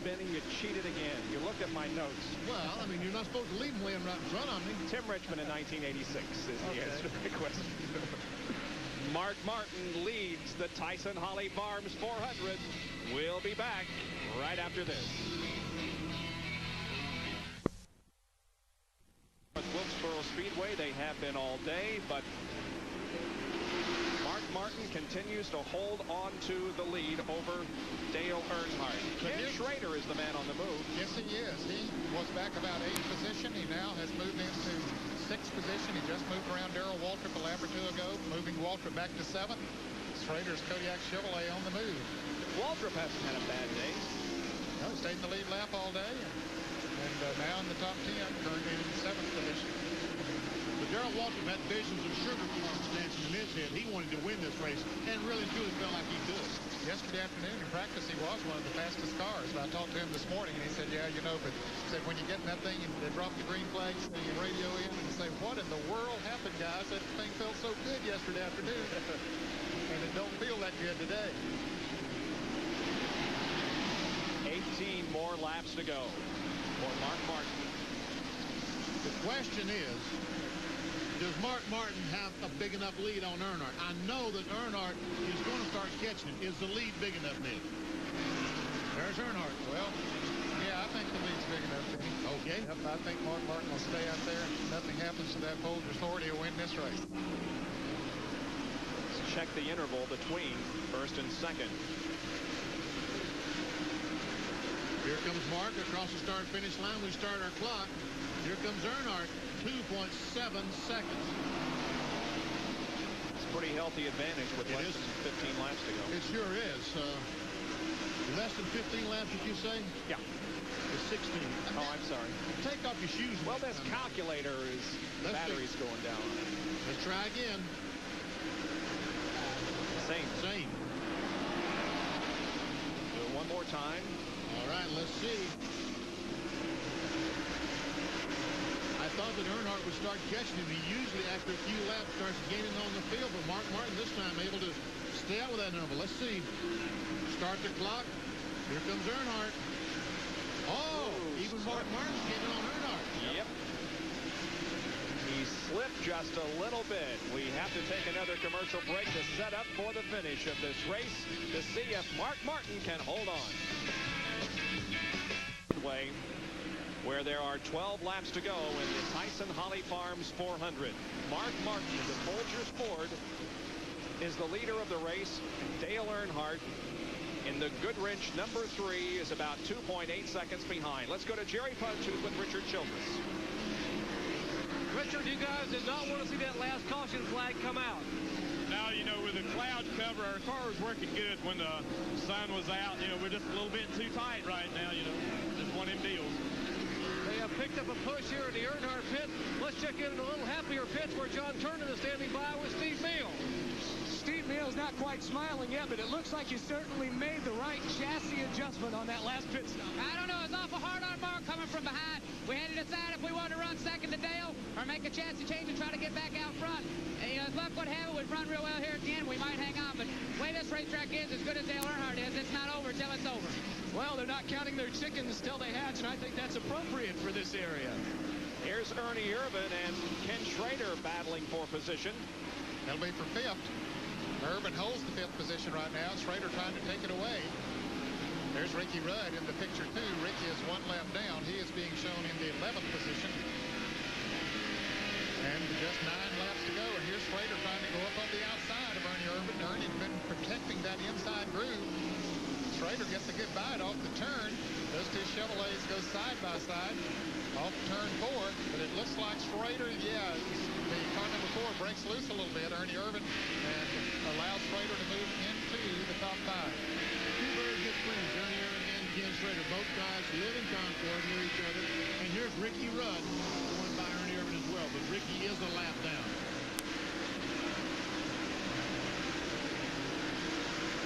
Benny, you cheated again. You looked at my notes. Well, I mean, you're not supposed to leave him laying right in front of me. Tim Richmond in 1986 is the answer to the question. Mark Martin leads the Tyson Holly Farms 400. We'll be back right after this. At Wilkesboro Speedway, they have been all day, but Mark Martin continues to hold on to the lead over Dale Earnhardt. Ken Schrader is the man on the move. Yes, he is. He was back about 8th position. He now has moved into 6th position. He just moved around Darrell Waltrip a lap or 2 ago, moving Waltrip back to 7th. Schrader's Kodiak Chevrolet on the move. Waltrip hasn't had a bad day. No, he stayed in the lead lap all day, and now in the top 10, currently in 7th position. But Darrell Waltrip had visions of sugar plums dancing in his head. He wanted to win this race, and really truly felt like he could. Yesterday afternoon in practice, he was one of the fastest cars. But I talked to him this morning, and he said, yeah, you know, but he said when you get in that thing and they drop the green flags and you radio in and you say, what in the world happened, guys? That thing felt so good yesterday afternoon. And it don't feel that good today. 18 more laps to go for Mark Martin. The question is, does Mark Martin have a big enough lead on Earnhardt? I know that Earnhardt is going to start catching him. Is the lead big enough, Nick? There's Earnhardt. Well, yeah, I think the lead's big enough to him. Okay. Yep, I think Mark Martin will stay out there. Nothing happens to that Folgers Ford, he'll win this race. check the interval between first and second. Here comes Mark across the start-finish line. We start our clock. Here comes Earnhardt, 2.7 seconds. It's a pretty healthy advantage with less than 15 laps to go. It sure is. Less than 15 laps, did you say? Yeah. It's 16. Oh, I'm sorry. Take off your shoes. Well, this calculator is, the battery's going down. Let's try again. Same. Do it one more time. All right, let's see. I thought that Earnhardt would start catching him. He usually, after a few laps, starts gaining on the field, but Mark Martin this time able to stay out with that number. Let's see. Start the clock. Here comes Earnhardt. Oh, even Mark Martin's getting on Earnhardt. Yep. He slipped just a little bit. We have to take another commercial break to set up for the finish of this race to see if Mark Martin can hold on. Where there are 12 laps to go in the Tyson Holly Farms 400. Mark Martin, the Folgers Ford, is the leader of the race. Dale Earnhardt in the Goodrich number 3 is about 2.8 seconds behind. Let's go to Jerry Punchooth with Richard Childress. Richard, you guys did not want to see that last caution flag come out. Now, you know, with the cloud cover, our car was working good when the sun was out. You know, we're just a little bit too tight right now, you know. Just one of them deals. They have picked up a push here in the Earnhardt pit. Let's check in a little happier pitch where John Turner is standing by with Steve Mills. Steve Mills not quite smiling yet, but it looks like you certainly made the right chassis adjustment on that last pit stop. I don't know. It's awful hard on Mark coming from behind. We had to decide if we wanted to run second to Dale or make a chassis change and try to get back out front. And, you know, if luck would have it, we'd run real well here at the end. We might hang on, but the way this racetrack is, as good as Dale Earnhardt is, it's not over till it's over. Well, they're not counting their chickens till they hatch, and I think that's appropriate for this area. Here's Ernie Irvin and Ken Schrader battling for position. That'll be for 5th. Irvin holds the 5th position right now. Schrader trying to take it away. There's Ricky Rudd in the picture too. Ricky is 1 lap down. He is being shown in the 11th position. And just 9 laps to go. And here's Schrader trying to go up on the outside of Ernie Irvin. Ernie's been protecting that inside groove. Schrader gets a good bite off the turn. Those two Chevrolets go side by side off turn 4. But it looks like Schrader, the car number 4 breaks loose a little bit, Ernie Irvin, and allows Schrader to move into the top 5. Two very good friends, Ernie Irvin and Ken Schrader. Both guys live in Concord near each other. And here's Ricky Rudd going by Ernie Irvin as well. But Ricky is a lap down.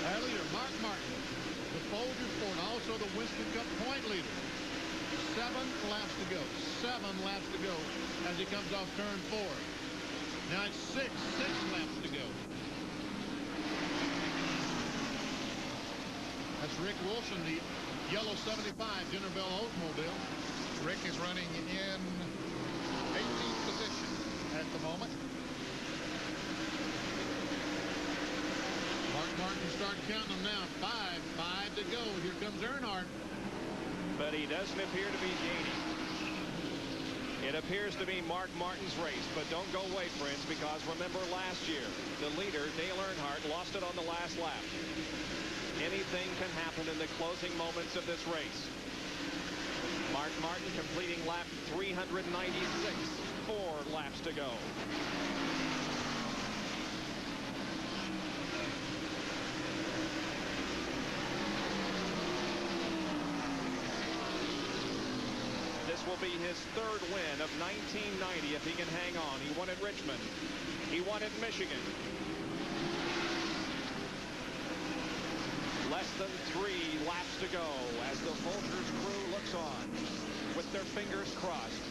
Our leader, Mark Martin, the Folgers Ford, also the Winston Cup point leader. 7 laps to go. 7 laps to go as he comes off turn 4. Now it's 6 laps to go. That's Rick Wilson, the yellow 75 Dinner Bell Oldsmobile. Rick is running in 18th position at the moment. Mark Martin can start counting them now. 5 to go. Here comes Earnhardt. But he doesn't appear to be gaining. It appears to be Mark Martin's race, but don't go away, friends, because remember last year, the leader, Dale Earnhardt, lost it on the last lap. Anything can happen in the closing moments of this race. Mark Martin completing lap 396, 4 laps to go. Will be his 3rd win of 1990 if he can hang on. He won at Richmond. He won at Michigan. Less than 3 laps to go as the Folgers crew looks on with their fingers crossed,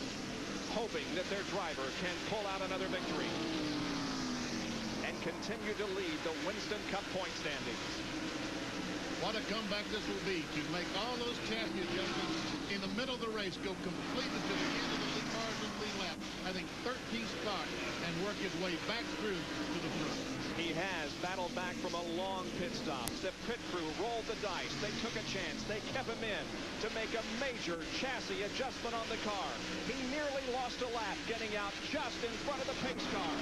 hoping that their driver can pull out another victory and continue to lead the Winston Cup point standings. What a comeback this will be to make all those chassis adjustments in the middle of the race, go completely to the end of the lead cars in the lead lap, I think 13th spot, and work his way back through to the front. He has battled back from a long pit stop. The pit crew rolled the dice. They took a chance. They kept him in to make a major chassis adjustment on the car. He nearly lost a lap getting out just in front of the Pink's car.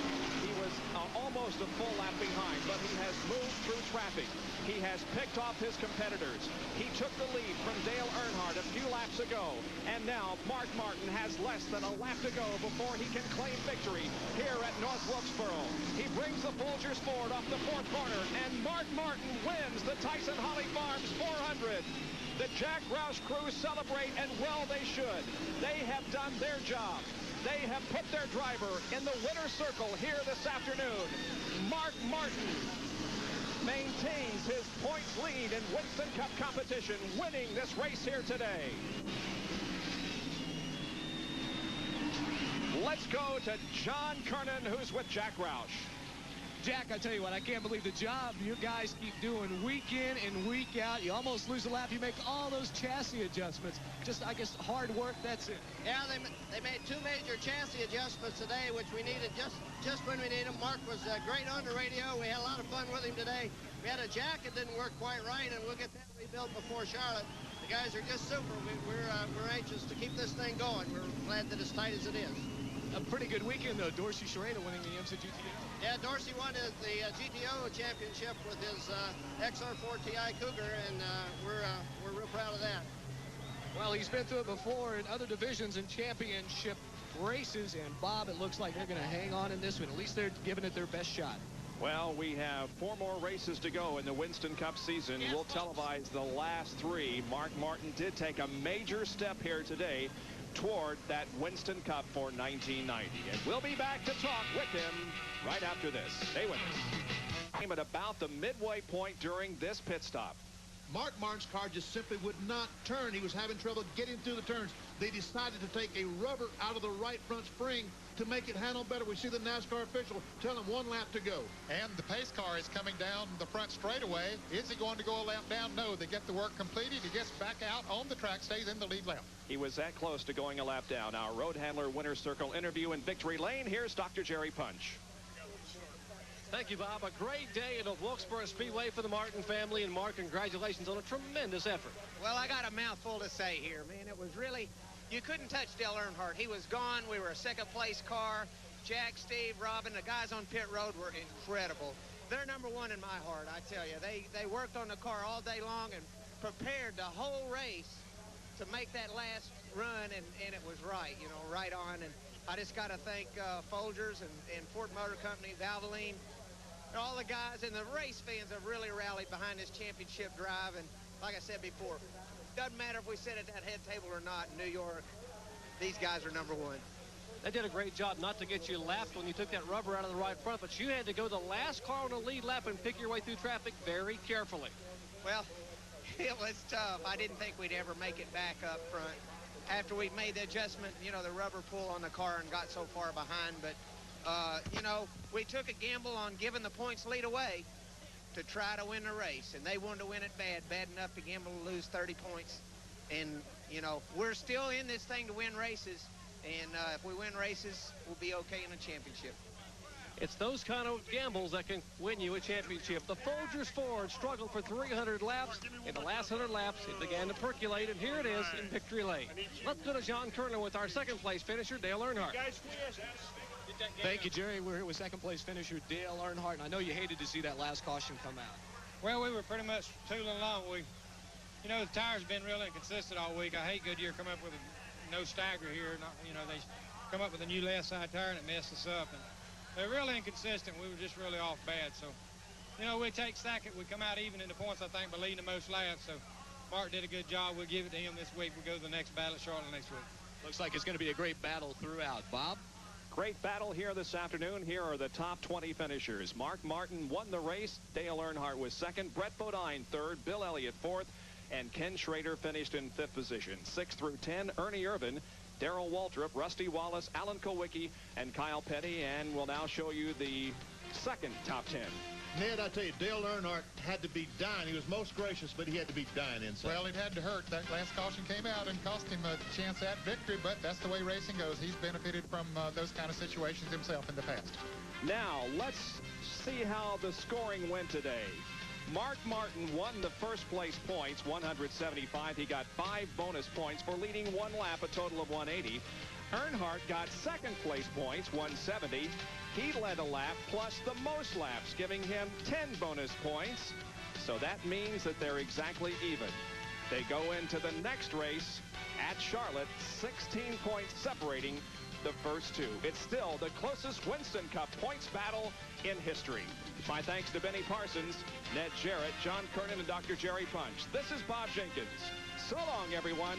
He was almost a full lap behind, but he has moved through traffic. He has picked off his competitors. He took the lead from Dale Earnhardt a few laps ago. And now Mark Martin has less than a lap to go before he can claim victory here at North Wilkesboro. He brings the Folgers Ford off the fourth corner, and Mark Martin wins the Tyson Holly Farms 400. The Jack Roush crew celebrate, and well they should. They have done their job. They have put their driver in the winner's circle here this afternoon. Mark Martin maintains his points lead in Winston Cup competition, winning this race here today. Let's go to John Kernan, who's with Jack Roush. Jack, I tell you what, I can't believe the job you guys keep doing week in and week out. You almost lose a lap. You make all those chassis adjustments. Just, I guess, hard work, that's it. Yeah, they made 2 major chassis adjustments today, which we needed just when we needed them. Mark was great on the radio. We had a lot of fun with him today. We had a jack that didn't work quite right, and we'll get that rebuilt before Charlotte. The guys are just super. We're anxious to keep this thing going. We're glad that it's tight as it is. A pretty good weekend, though. Dorsey Schrader winning the IMSA GTO. Yeah, Dorsey won the GTO championship with his XR4 TI Cougar, and we're real proud of that. Well, he's been through it before in other divisions and championship races, and Bob, it looks like they're going to hang on in this one. At least they're giving it their best shot. Well, we have 4 more races to go in the Winston Cup season. Yes, we'll televise the last 3. Mark Martin did take a major step here today toward that Winston Cup for 1990. And we'll be back to talk with him right after this. Stay with us. Came at about the midway point during this pit stop. Mark Martin's car just simply would not turn. He was having trouble getting through the turns. They decided to take a rubber out of the right front spring to make it handle better. We see the NASCAR official tell him 1 lap to go. And the pace car is coming down the front straightaway. Is he going to go a lap down? No. They get the work completed. He gets back out on the track, stays in the lead lap. He was that close to going a lap down. Our road handler winner's circle interview in Victory Lane. Here's Dr. Jerry Punch. Thank you, Bob. A great day at the Wilkesboro Speedway for the Martin family. And Mark, congratulations on a tremendous effort. Well, I got a mouthful to say here, man. It was really, you couldn't touch Dale Earnhardt. He was gone. We were a second-place car. Jack, Steve, Robin, the guys on pit road were incredible. They're number 1 in my heart, I tell you. They worked on the car all day long and prepared the whole race to make that last run, and it was right, you know, right on. And I just got to thank Folgers and Ford Motor Company, Valvoline, all the guys, and the race fans have really rallied behind this championship drive. And like I said before, doesn't matter if we sit at that head table or not in New York, these guys are number 1. They did a great job not to get you lapped when you took that rubber out of the right front, but you had to go the last car on the lead lap and pick your way through traffic very carefully. Well, it was tough. I didn't think we'd ever make it back up front after we made the adjustment, you know, the rubber pull on the car and got so far behind. But you know, we took a gamble on giving the points lead away to try to win the race, and they wanted to win it bad enough to gamble to lose 30 points. And, you know, we're still in this thing to win races, and if we win races, we'll be okay in the championship. It's those kind of gambles that can win you a championship. The Folgers Ford struggled for 300 laps. In the last 100 laps, it began to percolate, and here it is in Victory Lane. Let's go to John Kernan with our second-place finisher, Dale Earnhardt. Thank you, Jerry. We're here with second-place finisher Dale Earnhardt, and I know you hated to see that last caution come out. Well, we were pretty much tooling along. You know, the tires have been really inconsistent all week. I hate Goodyear come up with a no stagger here. You know, they come up with a new left side tire, and it messed us up. And they're really inconsistent. We were just really off bad. So, you know, we take second. We come out even in the points, I think, by leading the most laps. So, Mark did a good job. We'll give it to him this week. We'll go to the next battle at Charlotte next week. Looks like it's going to be a great battle throughout. Bob? Great battle here this afternoon. Here are the top 20 finishers. Mark Martin won the race. Dale Earnhardt was second. Brett Bodine third. Bill Elliott fourth. And Ken Schrader finished in fifth position. 6 through 10, Ernie Irvin, Darrell Waltrip, Rusty Wallace, Alan Kowicki, and Kyle Petty. And we'll now show you the second top 10. Ned, I tell you, Dale Earnhardt had to be dying. He was most gracious, but he had to be dying inside. Well, it had to hurt. That last caution came out and cost him a chance at victory, but that's the way racing goes. He's benefited from those kind of situations himself in the past. Now, let's see how the scoring went today. Mark Martin won the first place points, 175. He got 5 bonus points for leading 1 lap, a total of 180. Earnhardt got second place points, 170. He led a lap plus the most laps, giving him 10 bonus points. So that means that they're exactly even. They go into the next race at Charlotte, 16 points separating the first two. It's still the closest Winston Cup points battle in history. My thanks to Benny Parsons, Ned Jarrett, John Kernan, and Dr. Jerry Punch. This is Bob Jenkins. So long, everyone.